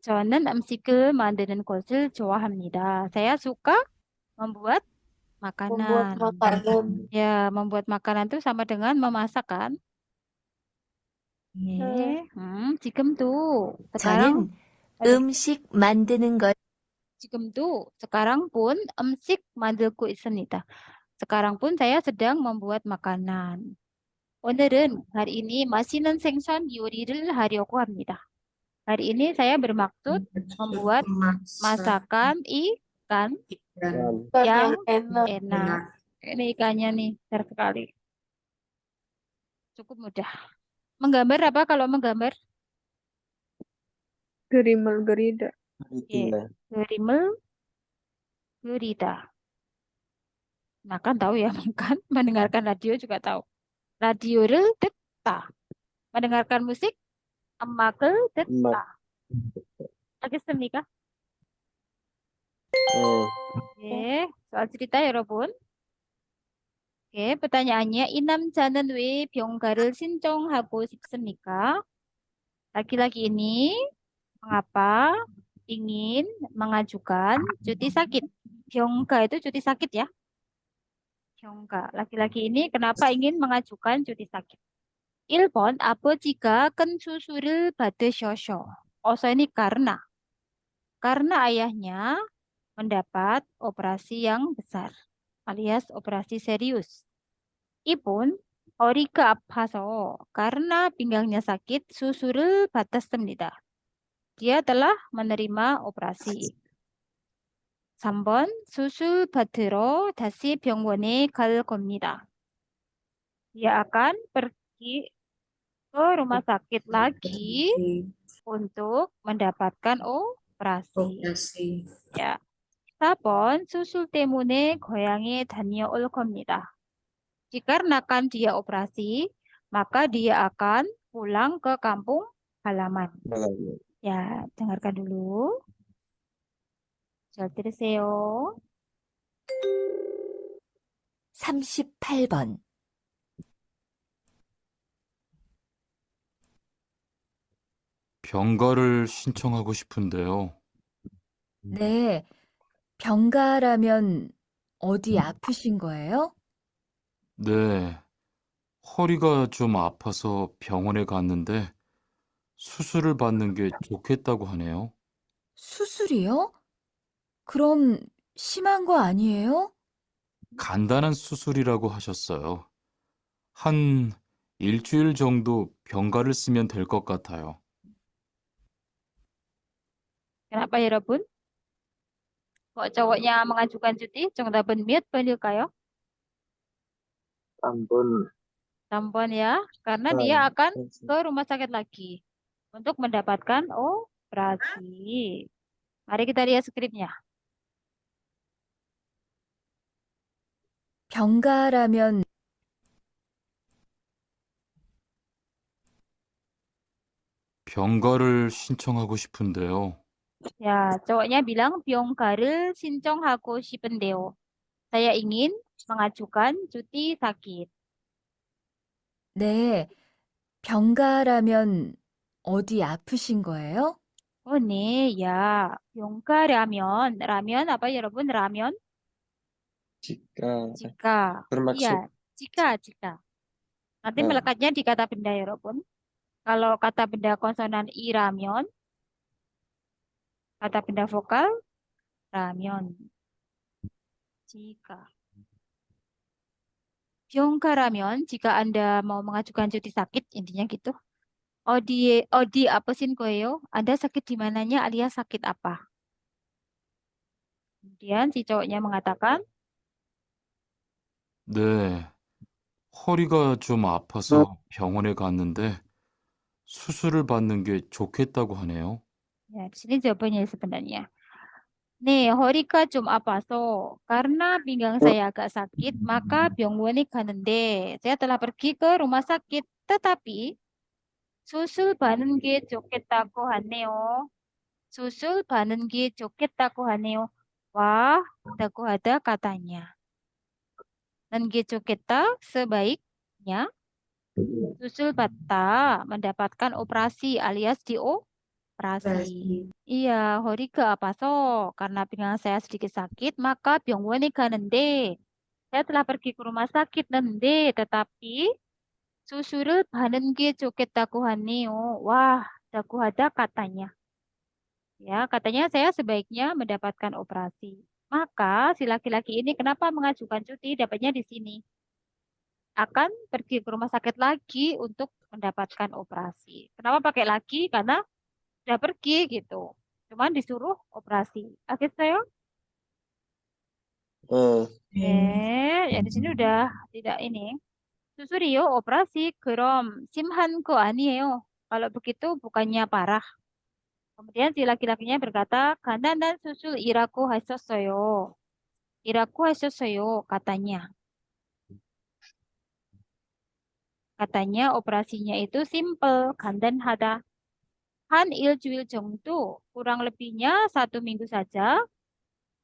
저는 음식을 만드는 것을 좋아합니다. Saya suka membuat Membuat makanan. makanan. Ya, membuat makanan itu sama dengan memasak kan? 예. 지금도 sekarang 저는 음식 만드는 것, 지금도 sekarang pun 음식 만들고 있습니다. Sekarang pun saya sedang membuat makanan. 오늘은 hari ini 맛있는 생선 요리를 하려고 합니다. Hari ini saya bermaksud membuat masakan ikan Dan Ikan yang yang enak. enak. Ini ikannya nih, besar sekali. Cukup mudah. Menggambar apa kalau menggambar? Gerimel gerida. Iya. Gerimel gerida. Makan tahu ya, makan. Mendengarkan radio juga tahu. Radio를 듣다. Mendengarkan musik, 음악을 듣다. 알겠습니까? Oke, soal cerita ya, 여러분. Oke, pertanyaannya, 이 남자는 왜 병가를 신청하고 싶습니까? Laki-laki ini mengapa ingin mengajukan cuti sakit? 병가 itu cuti sakit ya. 병가. Laki-laki ini kenapa ingin mengajukan cuti sakit? 1번, 아버지가 큰 수술을 받으셔서. ini karena ayahnya mendapat operasi yang besar alias operasi serius. 이분 허리가 아파서 karena pinggangnya sakit 수술을 받았습니다. Dia telah menerima operasi. 3번 수술 받으러 다시 병원에 갈 겁니다. Dia akan pergi ke rumah sakit lagi untuk mendapatkan operasi. Ya. 4번 수술 때문에 고향에 다녀올 겁니다. Dikarenakan dia operasi, maka dia akan pulang ke kampung halaman. Ya, dengarkan dulu. 잘 들으세요. 38번. 병가를 신청하고 싶은데요. 네, 병가라면 어디 아프신 거예요? 네, 허리가 좀 아파서 병원에 갔는데 수술을 받는 게 좋겠다고 하네요. 수술이요? 그럼 심한 거 아니에요? 간단한 수술이라고 하셨어요. 한 일주일 정도 병가를 쓰면 될 것 같아요. Kenapa ya, 여러분? Kok cowoknya mengajukan cuti? 정답은 몇 번일까요? 3번. 3번 ya, karena dia akan ke rumah sakit lagi untuk mendapatkan operasi. Mari kita lihat skripnya. 병가라면 병가를 신청하고 싶은데요. Ya, cowoknya bilang 병가를 신청하고 싶은데요. Saya ingin mengajukan cuti sakit. 네, 병가라면 어디 아프신 거예요? 네, ya. 병가라면, ramen apa ya, 여러분? Ramen? Jika. Iya, jika. Nanti melekatnya di kata benda ya, 여러분. Kalau kata benda konsonan i ramen, kata benda vokal ramen. Jika. 병가라면 jika Anda mau mengajukan cuti sakit, intinya gitu. 어디 아프신 거예요? Anda sakit di mananya alias sakit apa? Kemudian si cowoknya mengatakan, 네, 허리가 좀 아파서 병원에 갔는데 수술을 받는 게 좋겠다고 하네요. ya di sini jawabannya sebenarnya. 네, 허리가 좀 아파서 karena pinggang saya agak sakit, maka 병원에 가는데 saya telah pergi ke rumah sakit, tetapi 수술 받는 게 좋겠다고 하네요. 수술 받는 게 좋겠다고 하네요. Wah, daku ada katanya. Dan 게 좋겠다 sebaiknya. Susul bata mendapatkan operasi alias dioperasi. Iya, 허리가 아파서 karena pinggang saya sedikit sakit, maka 병원에 가는데 saya telah pergi ke rumah sakit tetapi 수술을 받는 게 좋겠다고 하네요. Wah, daku hada katanya. Ya, katanya saya sebaiknya mendapatkan operasi. Maka si laki-laki ini kenapa mengajukan cuti? Dapatnya di sini. Akan pergi ke rumah sakit lagi untuk mendapatkan operasi. Kenapa pakai lagi? Karena sudah pergi gitu. Cuman disuruh operasi. Oke, saya. Ya di sini udah tidak ini. 수술이요? 오perasi. 그럼 심한 거 아니에요. Kalau begitu bukannya parah. Kemudian si laki-lakinya berkata, 간단한 수술이라고 하셨어요. 이라고 하셨어요. Katanya. Katanya operasinya itu simple, 간단하다. 한 일주일 정도, kurang lebihnya 1 minggu saja.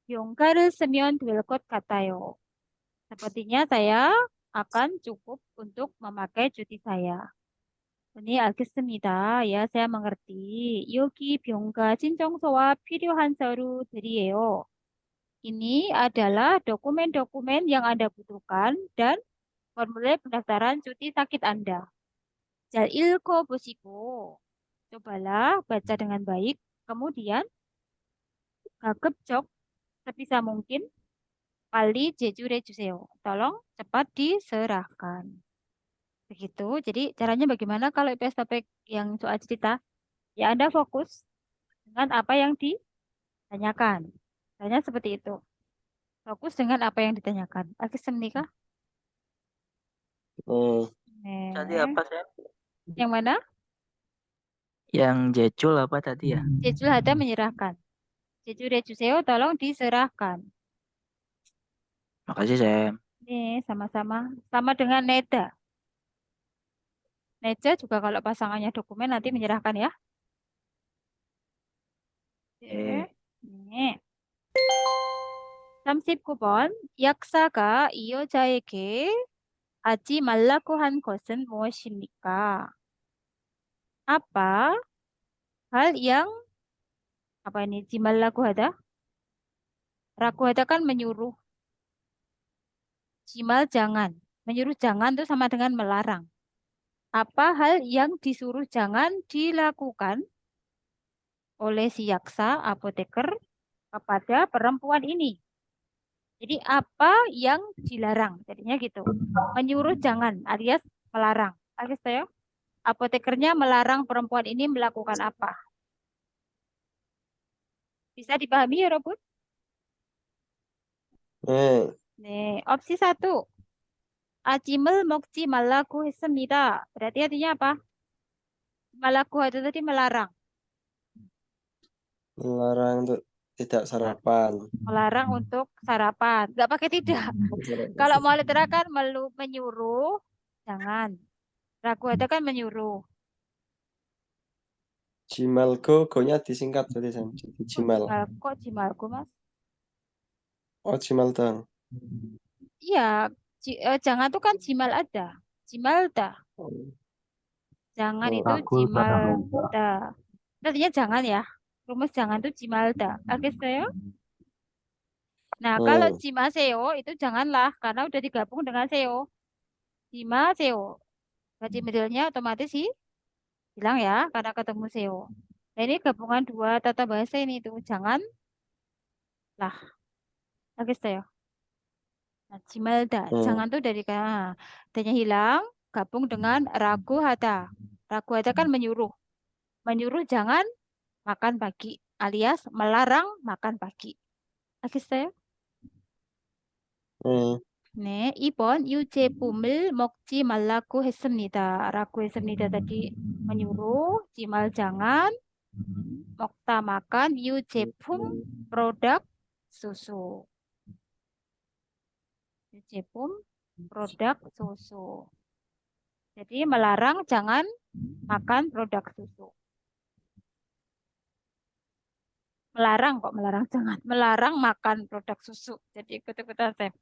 병가를 쓰면 될 것 같아요. Sepertinya saya akan cukup untuk memakai cuti saya. Ini 알겠습니다. Ya, saya mengerti. 여기 병가 신청서와 필요한 서류들이에요. Ini adalah dokumen-dokumen yang Anda butuhkan dan formulir pendaftaran cuti sakit Anda. 잘 읽어보시고, cobalah baca dengan baik. Kemudian, 가급적 sebisa mungkin, 빨리 제출해 주세요. Tolong cepat diserahkan. Begitu. Jadi caranya bagaimana kalau IPS topik yang soal cerita? Ya Anda fokus dengan apa yang ditanyakan. Tanya seperti itu. Fokus dengan apa yang ditanyakan. 알겠습니까? Tadi apa saya? Yang mana? Yang jecul apa tadi ya? 제출 ada menyerahkan. 제출해 주세요. Tolong diserahkan. Makasih Sam. Nih, sama-sama. Sama dengan Neda. Neda juga kalau pasangannya dokumen nanti menyerahkan ya. Oke. 네. 39번. 약사가 이 여자에게 하지 말라고 한 것은 무엇입니까? Apa hal yang apa ini jimallahu hada? Raku hada kan menyuruh. Jimal jangan. Menyuruh jangan itu sama dengan melarang. Apa hal yang disuruh jangan dilakukan oleh si yaksa apoteker kepada perempuan ini? Jadi apa yang dilarang? Jadinya gitu. Menyuruh jangan alias melarang. Alias saya apotekernya melarang perempuan ini melakukan apa? Bisa dipahami ya, Robot? 네, opsi 1. 아침을 먹지 말라고 했습니다. Berarti artinya apa? Malaku itu tadi melarang. Melarang untuk tidak sarapan. Melarang untuk sarapan. Nggak pakai tidak. Kalau mau literakan menyuruh, jangan. Raku itu kan menyuruh. Jimalgo, go-nya disingkat jadi Sam. Jadi jimal. Kok jimalku, Mas? Oh, jimal dong. Iya, jangan tuh kan jimal ada. Jimal dah. Jangan itu jimal dah. Artinya jangan ya. Rumus jangan tuh jimal dah. Oke, saya. Nah, kalau jimaseo itu janganlah karena udah digabung dengan seo. Jimaseo. Gaji modelnya otomatis sih hilang ya karena ketemu seo. Nah, ini gabungan dua tata bahasa ini tuh jangan lah. Oke, saya. Nah, jimalda, jangan tuh dari tanya hilang, gabung dengan ragu hata. Ragu hata kan menyuruh. Menyuruh jangan makan pagi, alias melarang makan pagi. Oke, saya. 네, 2번 유제품을 먹지 말라고 했습니다. 라고 했습니다. tadi menyuruh, jimal jangan, 먹다 makan, 유제품 produk susu. Yu제품 produk susu. Jadi melarang jangan makan produk susu. Melarang kok melarang jangan. Melarang makan produk susu. Jadi ikut-ikutan saya.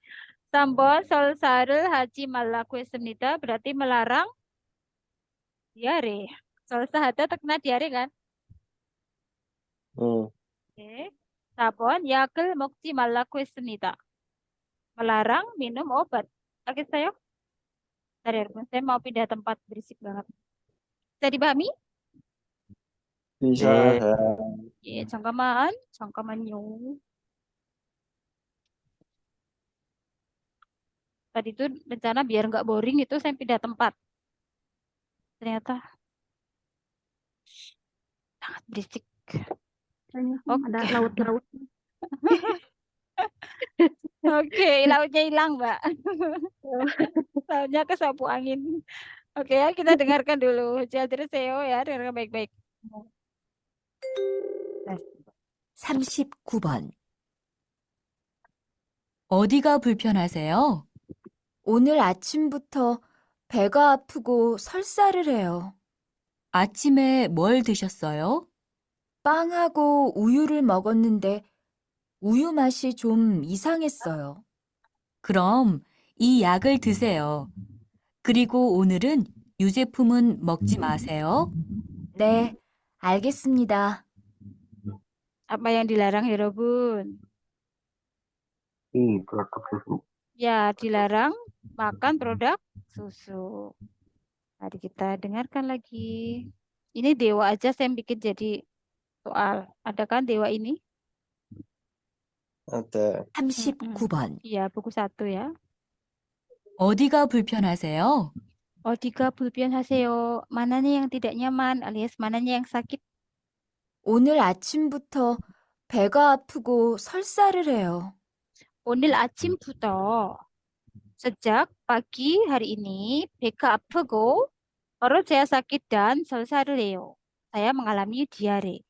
3번 설사를 하지 말라고 했습니다. Berarti melarang diare. 설사하다 terkena diare kan? 어, Oke. 4번 약을 먹지 말라고 했습니다. Melarang minum obat. Oke saya. Bentar ya, teman. Saya mau pindah tempat berisik banget. Bisa dipahami? bisa 네. saya. Iya, 잠깐만. 잠깐만요. Tadi itu rencana biar nggak boring itu saya pindah tempat. Ternyata sangat berisik. Ada Oke. laut-laut. Oke, lautnya hilang, Mbak. Lautnya kesapu angin. Oke ya, kita dengarkan dulu. 잘 들으세요 ya, dengarkan baik-baik. 39번. 어디가 불편하세요? 오늘 아침부터 배가 아프고 설사를 해요. 아침에 뭘 드셨어요? 빵하고 우유를 먹었는데 우유 맛이 좀 이상했어요. 그럼 이 약을 드세요. 그리고 오늘은 유제품은 먹지 마세요. 네, 알겠습니다. Apa yang dilarang, Herobun? produk susu. Ya, dilarang makan produk susu. Mari kita dengarkan lagi. Ini dewa aja saya bikin jadi soal. Ada kan dewa ini? ada. 39번. Iya, buku 1 ya. 어디가 불편하세요? 어디가 불편하세요? Mananya yang tidak nyaman alias mananya yang sakit? 오늘 아침부터 배가 아프고 설사를 해요. 오늘 아침부터 sejak pagi hari ini 배가 아프고 perut saya sakit dan 설사를 해요. Saya mengalami diare.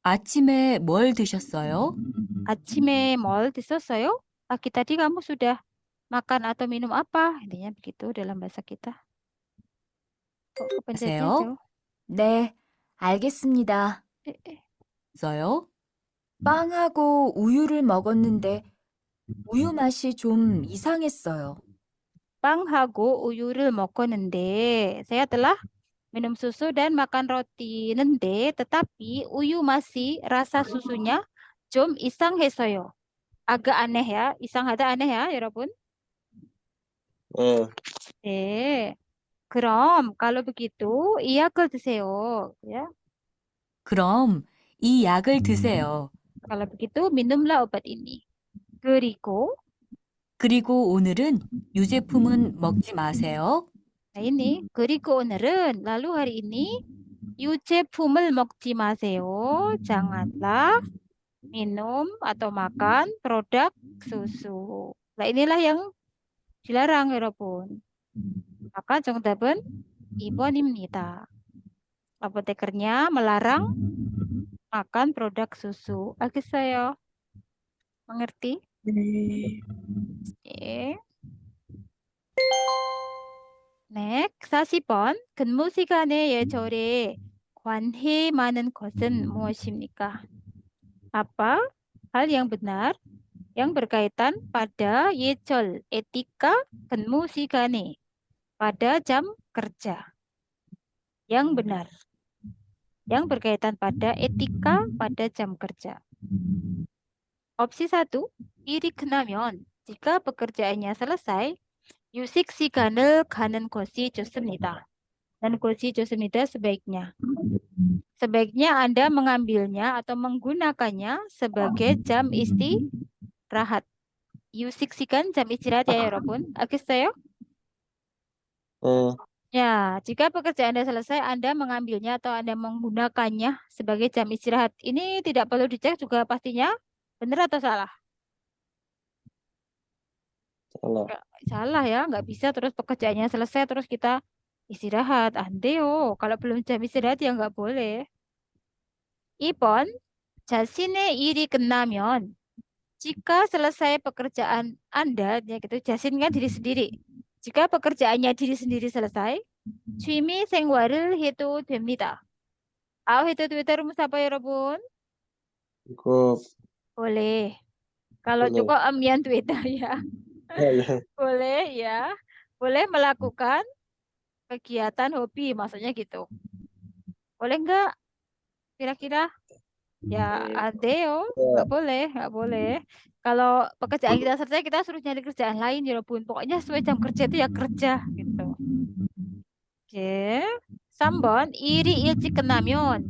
아침에 뭘 드셨어요? 아침에 뭘 드셨어요? Pagi tadi kamu sudah makan atau minum apa? Intinya begitu dalam bahasa kita. Kok kepencetnya 하세요? jauh? 네, 알겠습니다. 있어요? 빵하고 우유를 먹었는데 우유 맛이 좀 이상했어요. 빵하고 우유를 먹었는데 saya telah minum susu dan makan roti nende tetapi uyu masih rasa susunya 좀 이상했어요. Agak aneh ya. 이상하다 aneh ya, 여러분. 어, 네. 그럼 kalau begitu 이 약을 드세요. Ya. 그럼 이 약을 드세요. Kalau begitu minumlah obat ini. 그리고 오늘은 유제품은 먹지 마세요. nah ini 그리고 오늘은 lalu hari ini 유제품을 먹지 ma세요. Janganlah minum atau makan produk susu. Nah inilah yang dilarang 여러분. Maka 정답은 2번입니다. Apotekernya melarang makan produk susu. 알겠어요? Mengerti? 네. 예. Next, 40번. 근무 시간의 예절에 관해 많은 것은 무엇입니까? Apa hal yang benar yang berkaitan pada 예절, etika 근무 시간에 pada jam kerja? Yang benar. Yang berkaitan pada etika pada jam kerja. Opsi 1, 일이 끝나면 jika pekerjaannya selesai, 유식 시간을 가는 것이 좋습니다. Dan 것이 좋습니다 sebaiknya. Sebaiknya Anda mengambilnya atau menggunakannya sebagai jam istirahat. 유식 시간 jam istirahat ya, 여러분. 알겠어요? 어, Ya, jika pekerjaan Anda selesai, Anda mengambilnya atau Anda menggunakannya sebagai jam istirahat. Ini tidak perlu dicek juga pastinya benar atau salah? salah. Salah ya, nggak bisa terus pekerjaannya selesai terus kita istirahat. Andeo, kalau belum jam istirahat ya nggak boleh. 2번, 자신의 일이 끝나면 jika selesai pekerjaan Anda, ya gitu, 자신 kan diri sendiri. Jika pekerjaannya diri sendiri selesai, 취미 생활을 해도 됩니다. 해도 되다 rumus apa 여러분? Cukup. boleh. Kalau Boleh. cukup ambian Twitter ya. Ya, ya. Boleh ya. Boleh melakukan kegiatan hobi, maksudnya gitu. Boleh nggak? Kira-kira? Ya, adeo, nggak boleh, nggak boleh. Kalau pekerjaan kita selesai, kita suruh nyari kerjaan lain, ya bun. Pokoknya sesuai jam kerja itu ya kerja, gitu. Oke. 3번, 일이 일찍 끝나면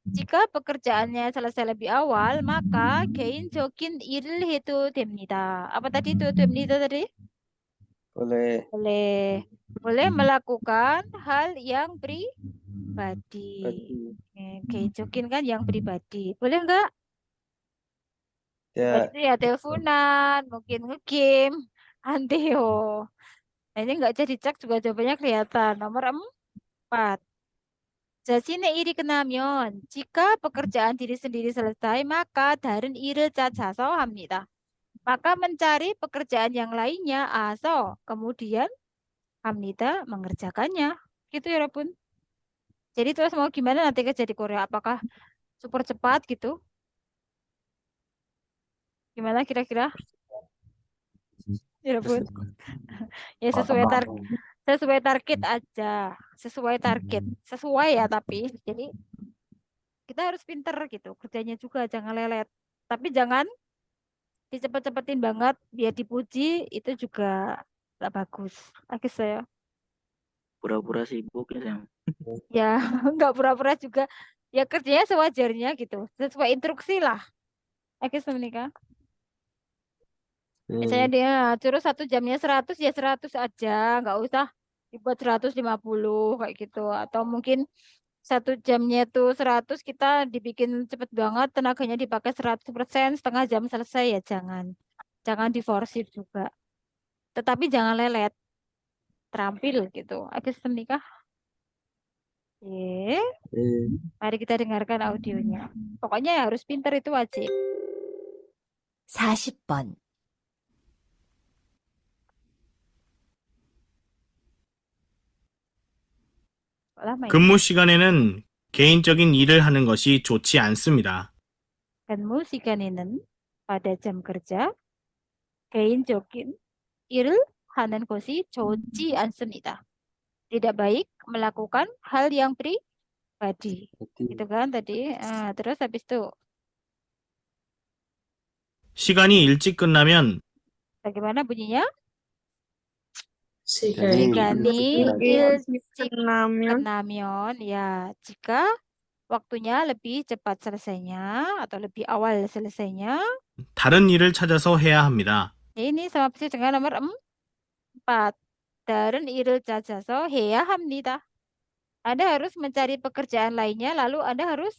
jika pekerjaannya selesai lebih awal, maka 개인적인 일을 해도 됩니다. Apa tadi itu 됩니다 tadi? Boleh. Boleh. Boleh melakukan hal yang pribadi. 개인적인 kan yang pribadi. Boleh nggak? Ya. Berarti ya teleponan, mungkin nge-game, anteo. Nah, ini nggak jadi cek juga jawabannya kelihatan. Nomor 4. 자신의 일이 끝나면 jika pekerjaan diri sendiri selesai, maka 다른 일을 찾아서 합니다. Maka mencari pekerjaan yang lainnya, aso, kemudian 합니다, mengerjakannya. Gitu ya, Rabun. Jadi terus mau gimana nanti kerja di Korea? Apakah super cepat gitu? Gimana kira-kira? Ya, Rabun. Ya sesuai target aja, sesuai target, sesuai ya tapi jadi kita harus pinter gitu kerjanya juga, jangan lelet, tapi jangan dicepet-cepetin banget biar dipuji, itu juga nggak bagus. Oke saya Pura-pura sibuk ya, Sam. ya nggak pura-pura juga, ya kerjanya sewajarnya gitu, sesuai instruksi lah. Oke menikah misalnya dia suruh 1 jamnya 100, ya 100 aja, nggak usah dibuat 150 kayak gitu. Atau mungkin 1 jamnya tuh 100, kita dibikin cepet banget, tenaganya dipakai 100%, setengah jam selesai, ya jangan diforsir juga. Tetapi jangan lelet, terampil gitu. Habis menikah. Mari kita dengarkan audionya. Pokoknya harus pinter, itu wajib. 40번. 근무 시간에는 개인적인 일을 하는 것이 좋지 않습니다. 근무 시간에는 pada jam kerja 개인적인 일을 하는 것이 좋지 않습니다. Tidak baik melakukan hal yang pribadi. Gitu kan tadi. Terus habis itu 시간이 일찍 끝나면 bagaimana bunyinya? Sigani 일찍 끝나면, ya jika waktunya lebih cepat selesainya atau lebih awal selesainya. 다른 일을 찾아서 해야 합니다. Ini sama persis dengan nomor 4. 다른 일을 찾아서 해야 합니다. Anda harus mencari pekerjaan lainnya, lalu Anda harus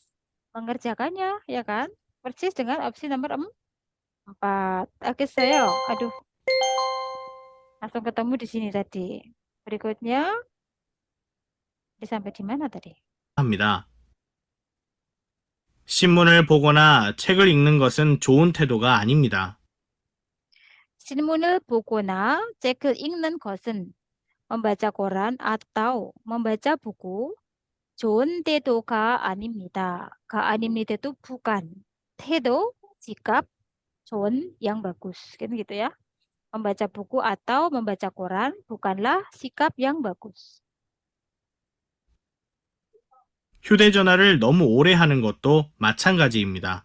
mengerjakannya, ya kan? Persis dengan opsi nomor 4. Oke, saya. Aduh. Langsung ketemu di sini tadi. Berikutnya sampai di mana tadi? 합니다. 신문을 보거나 책을 읽는 것은 좋은 태도가 아닙니다. 신문을 보거나 책을 읽는 것은, membaca koran atau membaca buku, 좋은 태도가 아닙니다. 가 아닙니다 itu bukan. 태도, sikap, 좋은, yang bagus. Kan gitu ya. Membaca buku atau membaca koran bukanlah sikap yang bagus. 휴대전화를 너무 오래 하는 것도 마찬가지입니다.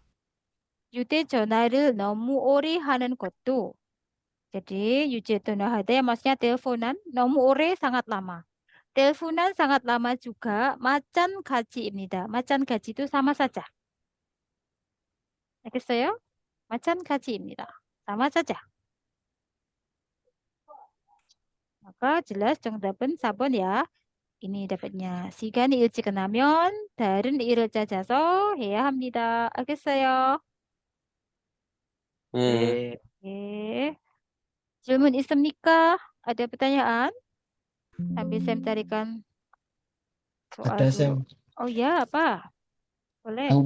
휴대전화를 너무 오래 하는 것도, jadi 휴대전화 ada maksudnya teleponan, 너무 오래 sangat lama. Teleponan sangat lama juga 마찬가지입니다. 마찬가지 itu sama saja. 알겠어요? 마찬가지입니다. sama saja. Maka jelas 정답은 4번 ya. Ini dapatnya. 시간이 일찍 끝나면 다른 일을 찾아서 해야 합니다. 알겠어요? 네. 예. 질문 있습니까? Ada pertanyaan? Sambil saya carikan soal Ada, dulu. Sam. Oh ya, apa? Boleh. Aku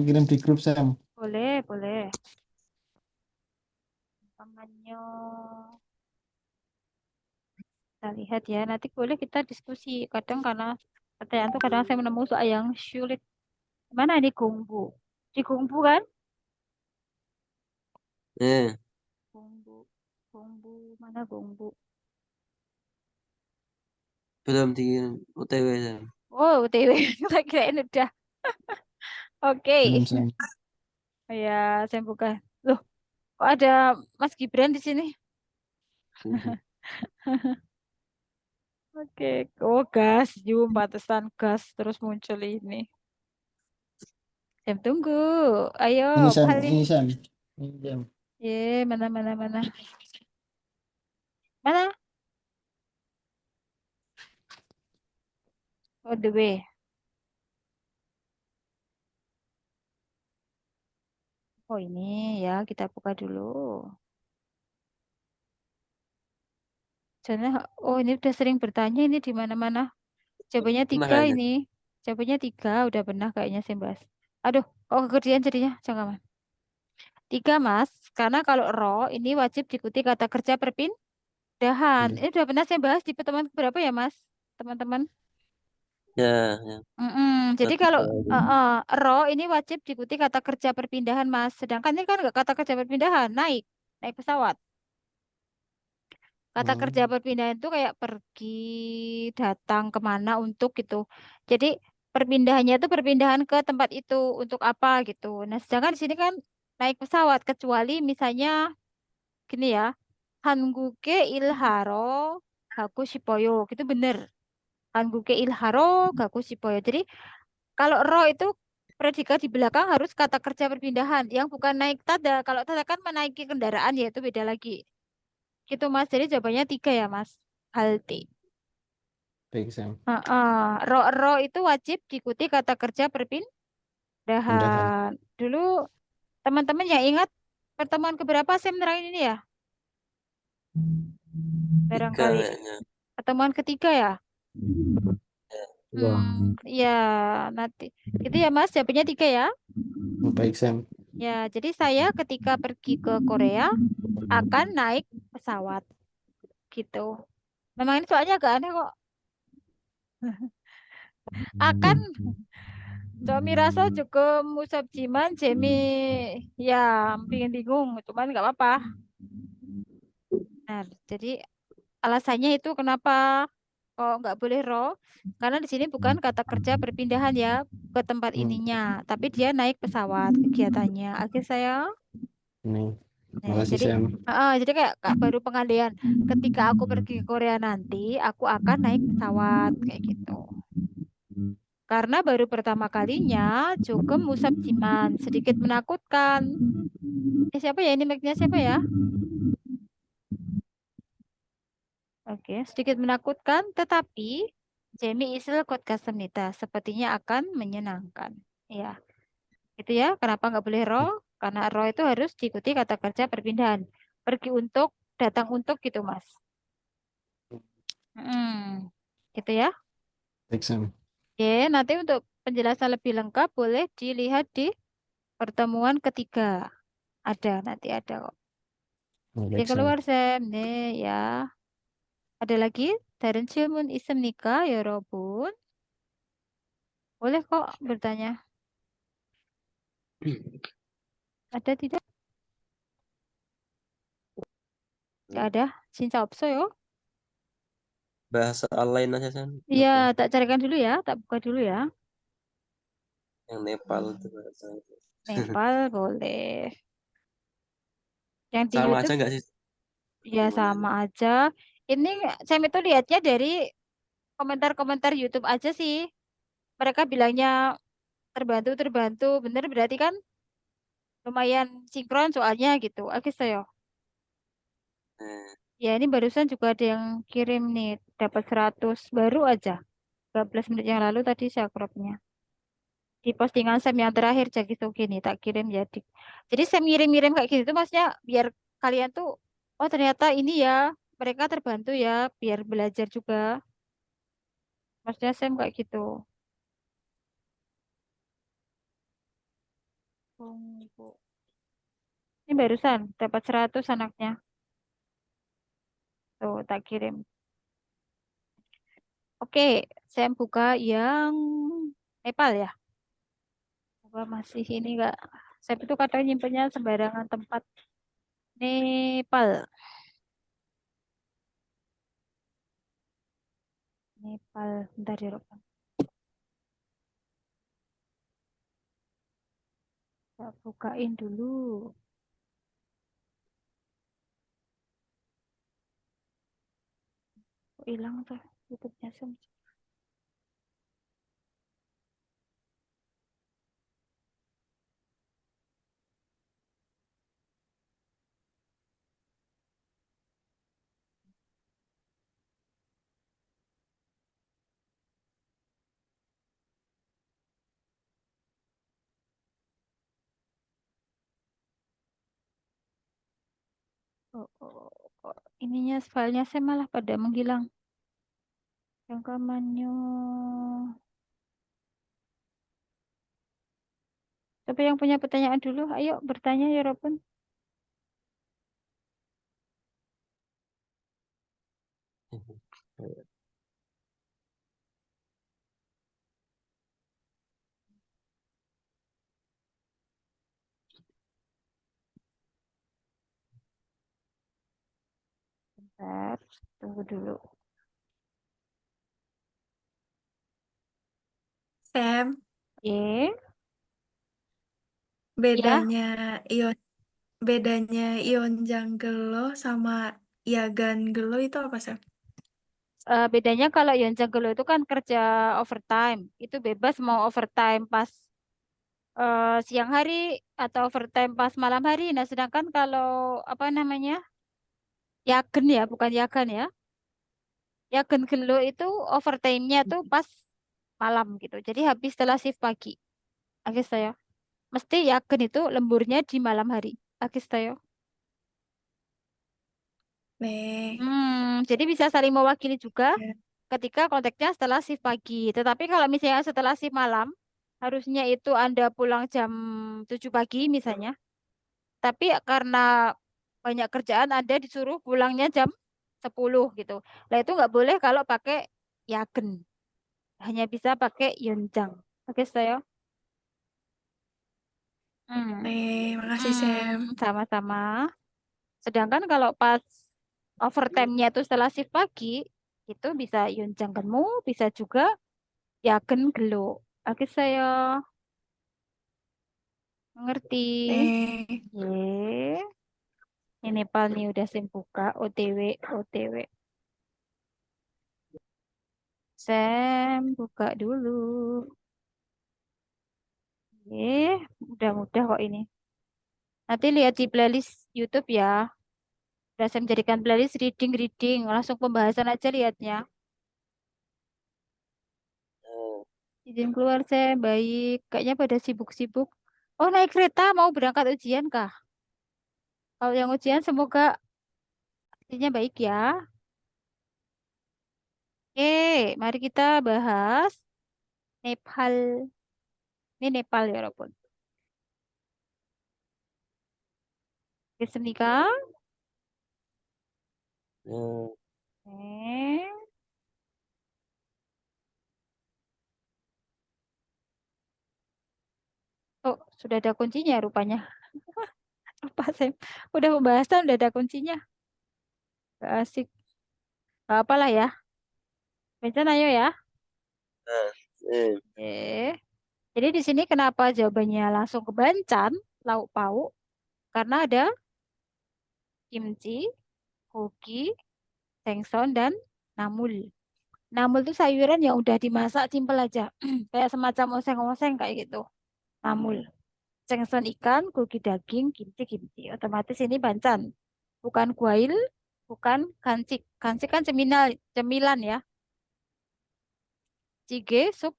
kirim di grup, Sam. Boleh. Namanya. Kita lihat ya. Nanti boleh kita diskusi. Kadang karena pertanyaan itu kadang saya menemukan soal yang sulit. Mana ini gongbu? Di gongbu kan? Gongbu. Mana gongbu? Belum dikirim OTW Sam. Oh, OTW. Kita kirain udah. Oke. Belum Sam. Ya, saya buka. Loh, kok ada Mas Gibran di sini? Oke. Oh, gas. Pantesan gas terus muncul ini. Sam tunggu. Ayo, Ini Sam, kali. ini Sam. Ini Sam. Mana. Mana? Oh, the way. Oh, ini ya, kita buka dulu. Oh, ini udah sering bertanya ini di mana-mana. Jawabannya 3 Makanya. ini. Jawabannya 3, udah pernah kayaknya saya bahas. Aduh, kok kekerjaan jadinya? Jangan. 3, Mas. Karena kalau ro ini wajib diikuti kata kerja perpindahan. Ini udah pernah saya bahas di pertemuan berapa ya, Mas? Teman-teman. Ya. Jadi kalau ro ini wajib diikuti kata kerja perpindahan, Mas. Sedangkan ini kan nggak kata kerja perpindahan, naik pesawat. Kata kerja perpindahan itu kayak pergi, datang kemana untuk gitu. Jadi perpindahannya itu perpindahan ke tempat itu untuk apa gitu. Nah, sedangkan di sini kan naik pesawat, kecuali misalnya gini ya, Hanguke ilharo gaku shipoyo, gitu bener. Hanguke ilharo gaku shipoyo. Jadi kalau ro itu predikat di belakang harus kata kerja perpindahan, yang bukan naik tada. Kalau tada kan menaiki kendaraan, ya itu beda lagi. Gitu Mas, jadi jawabannya 3 ya Mas. Halte. Baik Sam. Ro itu wajib diikuti kata kerja perpindahan. Dulu teman-teman yang ingat pertemuan keberapa Sam terakhir ini ya? Barangkali kayaknya. pertemuan ketiga ya? Ya, nanti. Itu ya Mas, jawabannya 3 ya? Baik Sam. Ya, jadi saya ketika pergi ke Korea akan naik pesawat. Gitu. Memang ini soalnya agak aneh kok. Akan Miraso juga musab jiman Jemi ya bingung, cuman nggak apa-apa. Nah, jadi alasannya itu kenapa kok nggak boleh ro? Karena di sini bukan kata kerja perpindahan ya ke tempat ininya, tapi dia naik pesawat kegiatannya. Oke saya. Nih. Nah, Makasih jadi, Sam. jadi kayak baru pengandaian. Ketika aku pergi ke Korea nanti, aku akan naik pesawat kayak gitu. Karena baru pertama kalinya Jokem Musab Jiman, sedikit menakutkan. Siapa ya ini mic-nya siapa ya? Oke, sedikit menakutkan, tetapi Jamie Isel Kot Kasemnita sepertinya akan menyenangkan. Ya, itu ya. Kenapa nggak boleh ro? Karena ro itu harus diikuti kata kerja perpindahan. Pergi untuk, datang untuk gitu, Mas. Gitu ya. Baik Sam. Oke, nanti untuk penjelasan lebih lengkap boleh dilihat di pertemuan ketiga. Nanti ada kok. Jadi Baik Sam. keluar Sam. 네, ya. Ada lagi? 다른 질문 있습니까, 여러분? Boleh kok bertanya. Ada tidak? Nggak ada? Cinta 없어요? Bahasa lain aja Sam. Iya, tak carikan dulu ya, tak buka dulu ya. Yang Nepal itu bahasa itu. Nepal boleh. Yang di Sama aja YouTube? nggak sih? Ya sama aja. Ini saya itu lihatnya dari komentar-komentar YouTube aja sih. Mereka bilangnya terbantu. Bener berarti kan lumayan sinkron soalnya gitu. Oke, saya. Ya, ini barusan juga ada yang kirim nih. Dapat 100 baru aja. 12 menit yang lalu tadi saya crop-nya. Di postingan Sam yang terakhir jadi tuh gini tak kirim jadi saya ngirim kayak gitu tuh maksudnya biar kalian tuh oh ternyata ini ya mereka terbantu ya biar belajar juga maksudnya Sam kayak gitu. Tunggu. Ini barusan dapat 100 anaknya tuh tak kirim. Oke, saya buka yang Nepal ya. Coba masih ini enggak. Saya itu kadang nyimpennya sembarangan tempat. Nepal. Nepal. Bentar ya, Rob. Saya bukain dulu. Kok hilang tuh YouTube-nya Sam? Kok ininya filenya saya malah pada menghilang. Rekamannya. Siapa yang punya pertanyaan dulu? Ayo bertanya ya, Robin. Bentar, tunggu dulu. Sam, Ya, bedanya ion ion Janggelo sama Yagan Gelo itu apa, Sam? Bedanya kalau Yonjang Gelo itu kan kerja overtime. Itu bebas mau overtime pas siang hari atau overtime pas malam hari. Nah, sedangkan kalau apa namanya? Yagen ya, bukan Yagan ya. Yagen Gelo itu overtime-nya tuh pas malam gitu. Jadi habis setelah shift pagi. Oke, saya. Mesti Yagen itu lemburnya di malam hari. Oke, saya. Nih, Jadi bisa saling mewakili juga ya. ketika konteksnya setelah shift pagi. Tetapi kalau misalnya setelah shift malam, harusnya itu Anda pulang jam 7 pagi misalnya. Tapi karena banyak kerjaan Anda disuruh pulangnya jam 10 gitu. Nah itu nggak boleh kalau pakai Yagen. Hanya bisa pakai Yonjang. Oke, saya. Makasih, Sam. Sama-sama. Sedangkan kalau pas overtime-nya itu setelah shift pagi, itu bisa Yonjang Genmu, bisa juga Yagen Gelo. Oke, saya mengerti. Ye. Ini Nepal nih udah saya buka OTW, OTW. Sam buka dulu. Mudah-mudah kok ini. Nanti lihat di playlist YouTube ya. Udah saya menjadikan playlist reading. Langsung pembahasan aja lihatnya. Izin keluar saya baik. Kayaknya pada sibuk-sibuk. Oh, naik kereta mau berangkat ujian kah? Kalau yang ujian semoga hasilnya baik ya. Oke, mari kita bahas Nepal. Ini Nepal ya, walaupun. Kesenika. Oh, sudah ada kuncinya rupanya. Lupa saya. Udah pembahasan udah ada kuncinya. Gak asik. Gak apalah ya. Bencan ayo ya. Jadi di sini kenapa jawabannya langsung ke Bancan, lauk pauk? Karena ada kimchi, gogi, sengson, dan namul. Namul itu sayuran yang udah dimasak simpel aja. Kayak semacam oseng-oseng kayak gitu. Namul. Sengson ikan, gogi daging, kimchi. Otomatis ini Bancan. Bukan guail, bukan kancik. Kancik kan cemilan ya. Jjigae, sup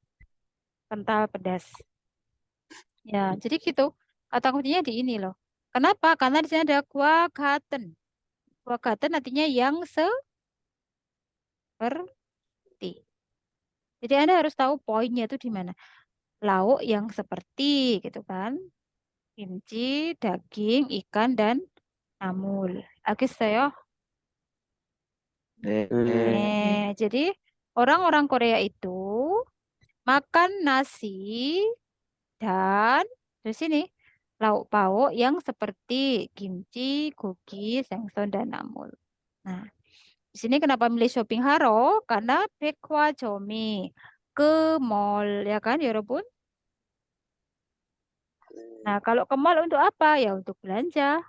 kental pedas. Ya, jadi gitu. Kata kuncinya di ini loh. Kenapa? Karena di sini ada guagaten. Guagaten artinya yang seperti. Jadi Anda harus tahu poinnya itu di mana. Lauk yang seperti gitu kan. Kimchi, daging, ikan, dan namul. Oke, saya. Jadi orang-orang Korea itu makan nasi dan di sini lauk pauk yang seperti kimchi, gogi, sengson, dan namul. Nah, Di sini kenapa milih shopping haro? Karena 백화점이 ke mall, ya kan, 여러분? Nah, kalau ke mall untuk apa? Ya untuk belanja.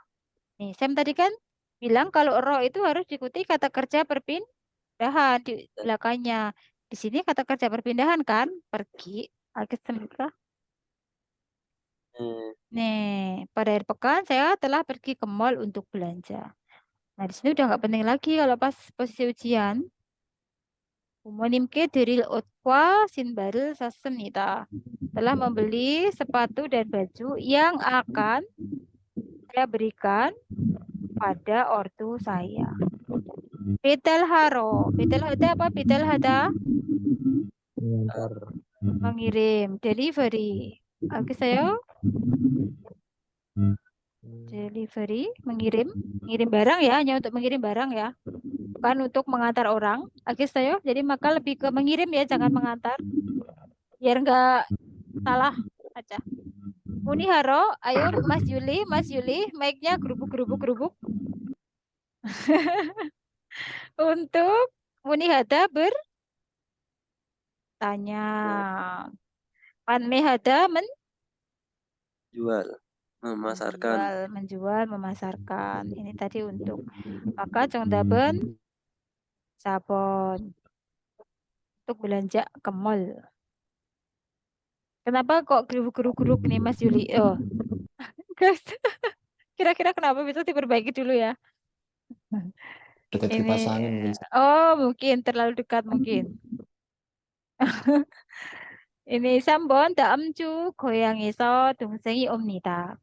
Nih, Sam tadi kan bilang kalau ro itu harus diikuti kata kerja perpindahan di belakangnya. Di sini kata kerja perpindahan kan? Pergi. 알겠습니까? Nih, pada akhir pekan saya telah pergi ke mall untuk belanja. Nah, di sini udah nggak penting lagi kalau pas posisi ujian. 부모님께 드릴 옷과 신발을 샀습니다. Telah membeli sepatu dan baju yang akan saya berikan pada ortu saya. Betalharo. Betalhada apa? Betalhada? Mengirim. Delivery. Oke, saya. Delivery. Mengirim. Mengirim barang ya. Hanya untuk mengirim barang ya. Bukan untuk mengantar orang. Oke, saya. Jadi maka lebih ke mengirim ya. Jangan mengantar. Biar nggak salah aja. Muniharo. Ayo Mas Yuli. Mas Yuli. Mic-nya gerubuk-gerubuk-gerubuk. Untuk Munihada bertanya. Panmehada Jual, memasarkan. menjual, memasarkan. Ini tadi untuk. Maka 정답은 4번. Untuk belanja ke mall. Kenapa kok gerubuk-gerubuk nih Mas Yuli? Oh. Kira-kira kenapa bisa diperbaiki dulu ya? Dekat Ini. kipas angin mungkin. Oh, mungkin terlalu dekat mungkin. Ini 3번 다음 주 고향에서 동생이 옵니다.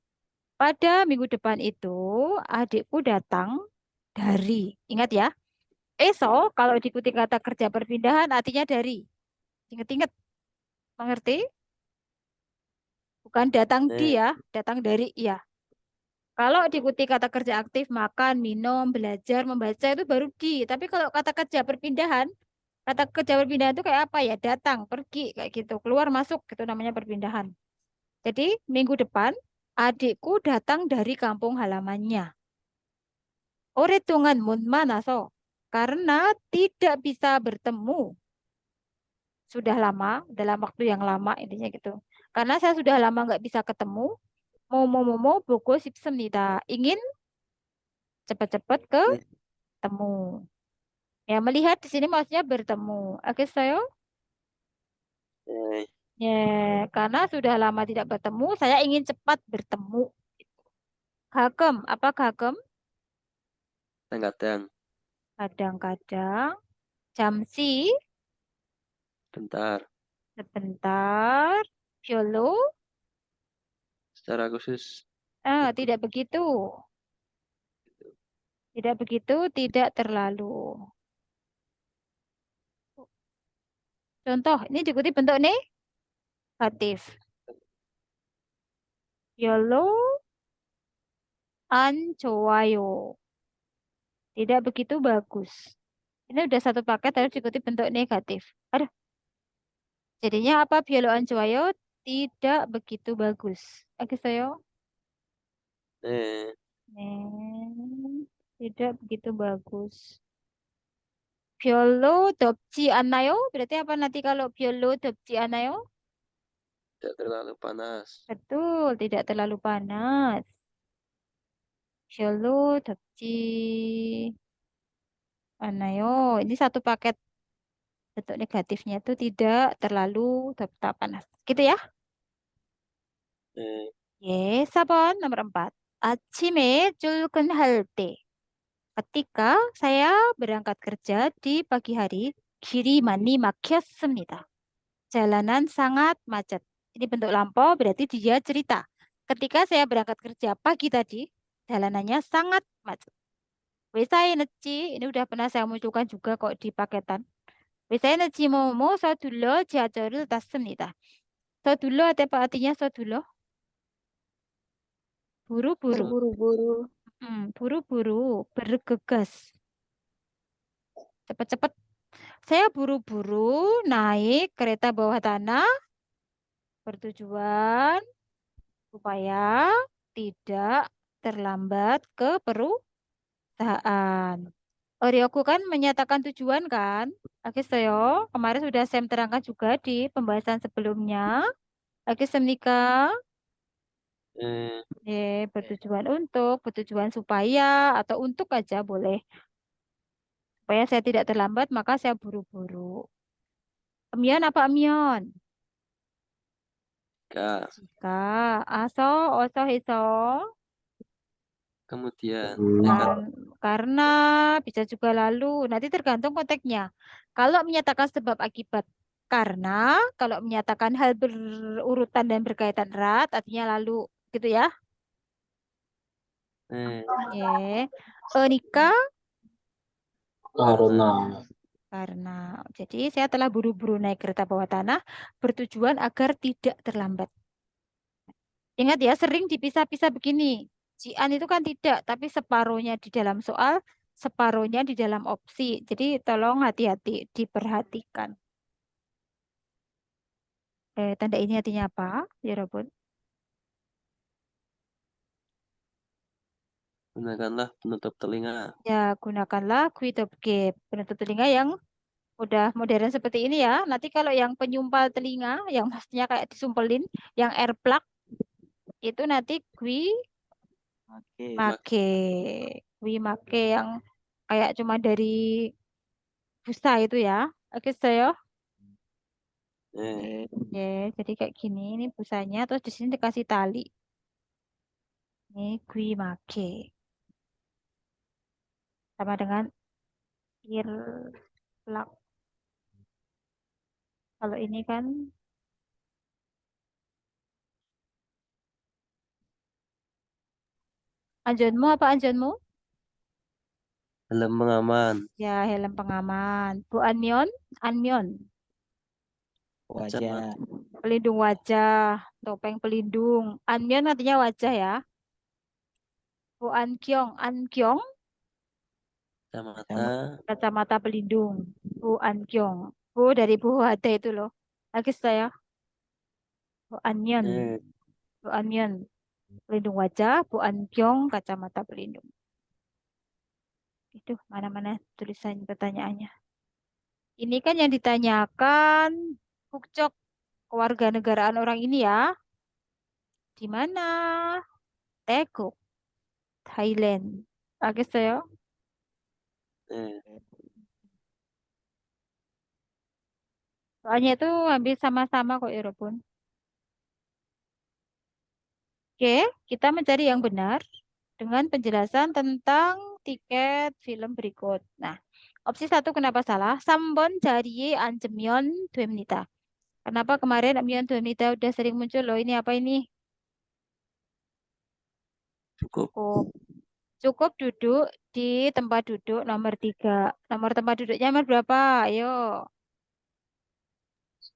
Pada minggu depan itu adikku datang dari. Ingat ya. Eso kalau diikuti kata kerja perpindahan artinya dari. Ingat-ingat. Mengerti? Bukan datang di ya, datang dari ya. Kalau diikuti kata kerja aktif makan, minum, belajar, membaca itu baru di. Tapi kalau kata kerja perpindahan, kata kerja perpindahan itu kayak apa ya? Datang, pergi kayak gitu, keluar masuk gitu namanya perpindahan. Jadi minggu depan adikku datang dari kampung halamannya. 오랫동안 못 만나서 karena tidak bisa bertemu. Sudah lama, dalam waktu yang lama intinya gitu. Karena saya sudah lama nggak bisa ketemu. Momo bogo 싶습니다. Ingin cepat-cepat ketemu. Ya, melihat di sini maksudnya bertemu. Oke, saya? Ya, karena sudah lama tidak bertemu, saya ingin cepat bertemu. 가끔, apa 가끔? Kadang-kadang. Kadang-kadang. 잠시, Bentar. sebentar. 별로, Secara khusus. tidak begitu. Tidak begitu, tidak terlalu. Contoh, ini diikuti bentuk negatif. 별로 안 좋아요. Tidak begitu bagus. Ini udah satu paket harus diikuti bentuk negatif. Aduh. Jadinya apa? 별로 안 좋아요? Tidak begitu bagus. Oke, saya. Tidak begitu bagus. 별로 덥지 않나요? Berarti apa nanti kalau 별로 덥지 않아요? Tidak terlalu panas. Betul, tidak terlalu panas. 별로 덥지 않아요. Ini satu paket bentuk negatifnya itu tidak terlalu tak panas. Gitu ya? 예, 4번 nomor 4. 아침에 출근할 때. Ketika saya berangkat kerja di pagi hari, 길이 많이 막혔습니다. Jalanan sangat macet. Ini bentuk lampau berarti dia cerita. Ketika saya berangkat kerja pagi tadi, jalanannya sangat macet. 회사에 늦지, ini udah pernah saya munculkan juga kok di paketan. 회사에 늦지 뭐뭐 서둘러 지하철을 탔습니다. 서둘러 apa artinya 서둘러? Buru-buru. Buru-buru. Buru-buru, bergegas. Cepat-cepat. Saya buru-buru naik kereta bawah tanah bertujuan supaya tidak terlambat ke perusahaan. Orioku kan menyatakan tujuan kan? 알겠어요. Kemarin sudah saya terangkan juga di pembahasan sebelumnya. 알겠습니까? Bertujuan untuk, bertujuan supaya, atau untuk aja boleh. Supaya saya tidak terlambat, maka saya buru-buru. Emion apa emion? Jika. Aso, oso, hiso. Kemudian Karena bisa juga lalu. Nanti tergantung konteksnya. Kalau menyatakan sebab akibat karena, kalau menyatakan hal berurutan dan berkaitan erat, artinya lalu, gitu ya. Nikah karena. Jadi saya telah buru-buru naik kereta bawah tanah bertujuan agar tidak terlambat. Ingat ya, sering dipisah-pisah begini. Jian itu kan tidak, tapi separuhnya di dalam soal, separuhnya di dalam opsi. Jadi tolong hati-hati, diperhatikan. Tanda ini artinya apa, ya Robun? gunakanlah penutup telinga. Ya, gunakanlah kuitopke, penutup telinga yang udah modern seperti ini ya. Nanti kalau yang penyumpal telinga, yang maksudnya kayak disumpelin, yang air plug, itu nanti kui make yang kayak cuma dari busa itu ya. Oke, saya. Jadi kayak gini, ini busanya, terus di sini dikasih tali. Ini kui make. Sama dengan ear plug. Kalau ini kan anjonmu apa anjonmu? Helm pengaman. Ya, helm pengaman. Bu Anmion, Anmion. Wajah. Pelindung wajah, topeng pelindung. Anmion artinya wajah ya. Bu Ankyong, Ankyong. Kacamata pelindung. Bu Ankyong. Bu dari Bu Hade itu loh. Lagi saya. Bu Anmion. Bu Anmion. Pelindung wajah. Bu Ankyong, kacamata pelindung. Itu mana-mana tulisan pertanyaannya. Ini kan yang ditanyakan Hukcok kewarganegaraan orang ini ya. Di mana? Teguk, Thailand. Oke saya. Soalnya itu hampir sama-sama kok ya Robun. Oke, kita mencari yang benar dengan penjelasan tentang tiket film berikut. Nah, opsi 1 kenapa salah? Sambon jariye anjemion duemnita. Kenapa kemarin Amyon duemnita udah sering muncul loh? Ini apa ini? Cukup duduk di tempat duduk nomor 3. Nomor tempat duduknya nomor berapa? Ayo.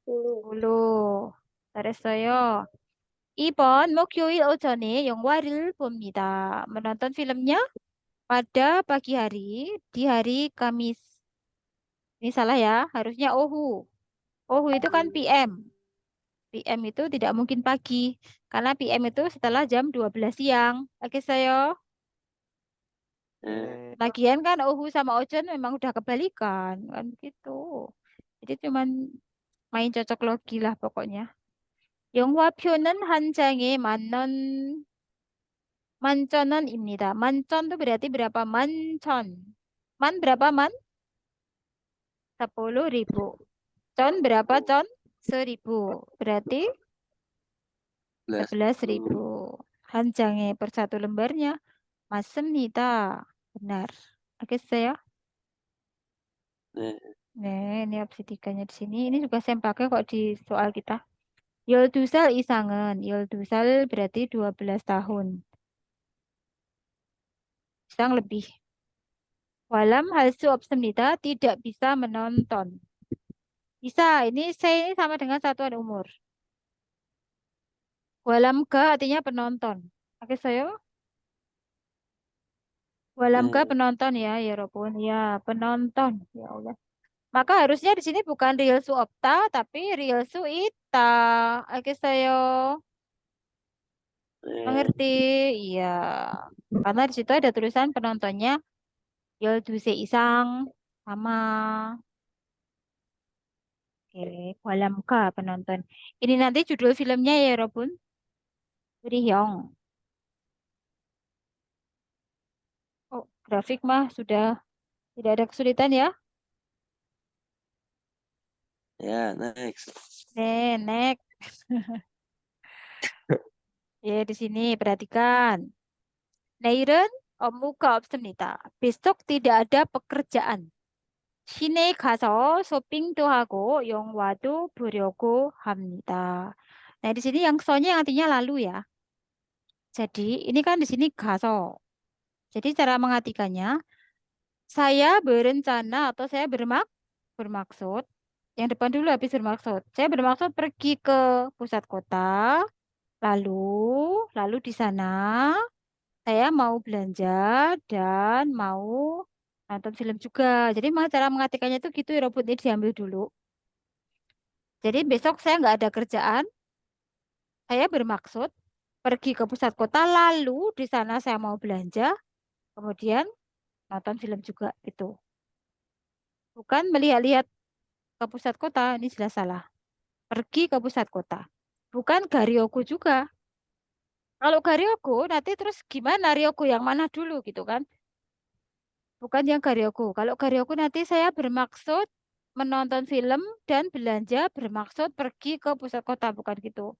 10. 잘했어요. 2번 목요일 오전에 영화를 봅니다. Menonton filmnya pada pagi hari di hari Kamis. Ini salah ya, harusnya Ohu. Ohu itu kan PM. PM itu tidak mungkin pagi. Karena PM itu setelah jam 12 siang. Oke, saya. Lagian kan Ohu sama Ojon memang udah kebalikan. Kan gitu. Jadi cuman main cocok logi lah pokoknya. 영화표는 한 장에 만천원입니다. 만천 itu berarti berapa? 만천. Man berapa man? 10.000. Con berapa con? 1.000. Berarti 11.000. 한 장에 per satu lembarnya. 맞습니다. Benar. Oke saya. Nah, ini opsi 3-nya di sini. Ini juga saya pakai kok di soal kita. 12살 이상은 12살 berarti 12 tahun. Isang lebih. Walam hal 수 없습니다. Tidak bisa menonton. Bisa. Ini saya ini sama dengan satuan umur. Walam ke artinya penonton. Oke saya. Walam ke penonton ya, ya Robun. Ya, penonton. Ya Allah. Maka harusnya di sini bukan real su opta, tapi real su ita. Oke saya. Mengerti? Iya. Karena di situ ada tulisan penontonnya 12 i상 sama. Oke, Walamka penonton. Ini nanti judul filmnya ya, Robun. Hyung. Oh, grafik mah sudah tidak ada kesulitan ya. Ya, next. Next. Ya, di sini perhatikan. 내일은 업무가 없습니다. besok tidak ada pekerjaan. 시내 가서 쇼핑도 하고 영화도 보려고 합니다. Nah, di sini yang sonya yang artinya lalu ya. Jadi, ini kan di sini 가서. Jadi cara mengartikannya, saya berencana atau saya bermaksud. Yang depan dulu habis bermaksud. Saya bermaksud pergi ke pusat kota. Lalu di sana saya mau belanja dan mau nonton film juga. Jadi cara mengartikannya itu gitu ya, Robot ini diambil dulu. Jadi besok saya nggak ada kerjaan. Saya bermaksud pergi ke pusat kota, lalu di sana saya mau belanja, kemudian nonton film juga itu. Bukan melihat-lihat ke pusat kota, ini jelas salah. Pergi ke pusat kota. Bukan Garyoku juga. Kalau Garyoku nanti terus gimana Ryoku yang mana dulu gitu kan? Bukan yang Garyoku. Kalau Garyoku nanti saya bermaksud menonton film dan belanja bermaksud pergi ke pusat kota, bukan gitu.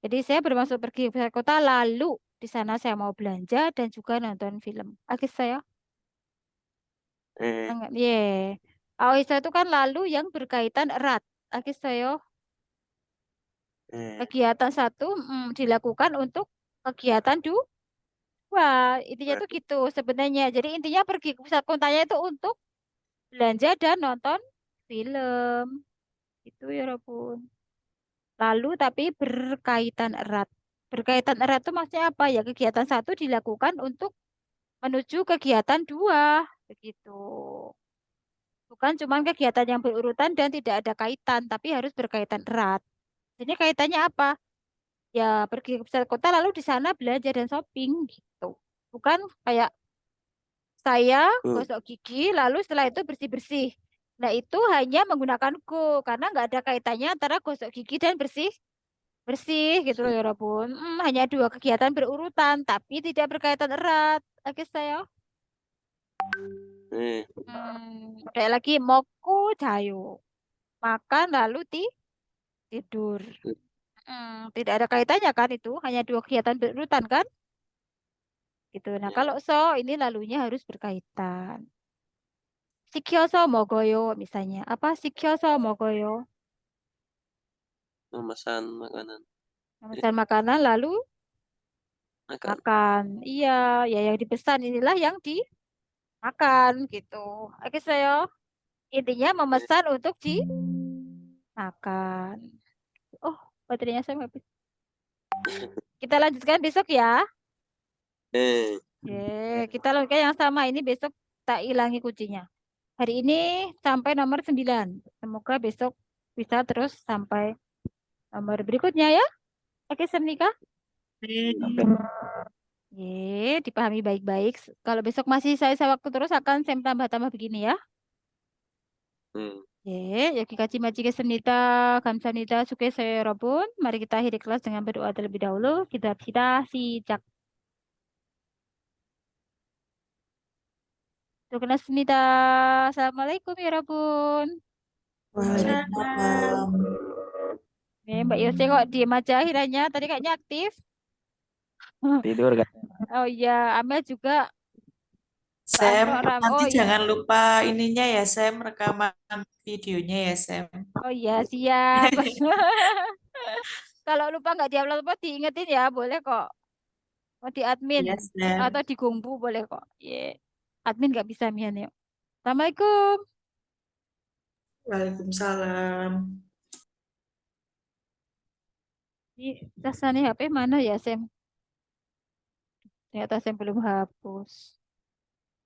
Jadi saya bermaksud pergi ke pusat kota lalu di sana saya mau belanja dan juga nonton film. Agis saya. Yeah. Aoisa itu kan lalu yang berkaitan erat. Agis saya. Kegiatan satu dilakukan untuk kegiatan dua. Intinya itu gitu sebenarnya. Jadi intinya pergi ke pusat kotanya itu untuk belanja dan nonton film. Itu ya Robun. Lalu tapi berkaitan erat. Berkaitan erat itu maksudnya apa? Ya kegiatan satu dilakukan untuk menuju kegiatan dua. Begitu. Bukan cuma kegiatan yang berurutan dan tidak ada kaitan, tapi harus berkaitan erat. Jadi kaitannya apa? Ya pergi ke pusat kota lalu di sana belanja dan shopping gitu. Bukan kayak saya gosok gigi lalu setelah itu bersih-bersih. Nah itu hanya menggunakan go karena nggak ada kaitannya antara gosok gigi dan bersih gitu loh ya Robun. Hanya dua kegiatan berurutan tapi tidak berkaitan erat. Oke saya. Kayak lagi moku jayo. Makan lalu tidur. Tidak ada kaitannya kan itu, hanya dua kegiatan berurutan kan? Gitu. Nah, kalau so ini lalunya harus berkaitan. Sikyoso mogoyo misalnya. Apa sikyoso mogoyo? Memesan makanan. Memesan makanan lalu makan. Iya, ya yang dipesan inilah yang dimakan gitu. Oke, saya. Intinya memesan untuk dimakan. Oh, baterainya saya habis. Kita lanjutkan besok ya. Kita lanjutkan yang sama ini besok tak hilangi kuncinya. Hari ini sampai nomor 9. Semoga besok bisa terus sampai nomor berikutnya ya. Oke, Semnika. Dipahami baik-baik. Kalau besok masih saya waktu terus akan saya tambah-tambah begini ya. Yaki kaci maci kesemnita, kamsanita, suke saya Robun. Mari kita akhiri kelas dengan berdoa terlebih dahulu. Kita sijak. Tukuna semnita. Assalamualaikum ya Robun. Waalaikumsalam. Mbak Yose kok diem aja akhirnya. Tadi kayaknya aktif. Tidur kan? Oh iya, Amel juga. Sam, Oh nanti iya. jangan lupa ininya ya, Sam, rekaman videonya ya, Sam. Oh iya, siap. Kalau lupa nggak diupload apa diingetin ya, boleh kok. Mau di admin Yes, Sam. atau di Gongbu boleh kok. Admin nggak bisa Mian yuk. Assalamualaikum. Waalaikumsalam. Ini rasanya HP mana ya, Sam? Ternyata Sam belum hapus.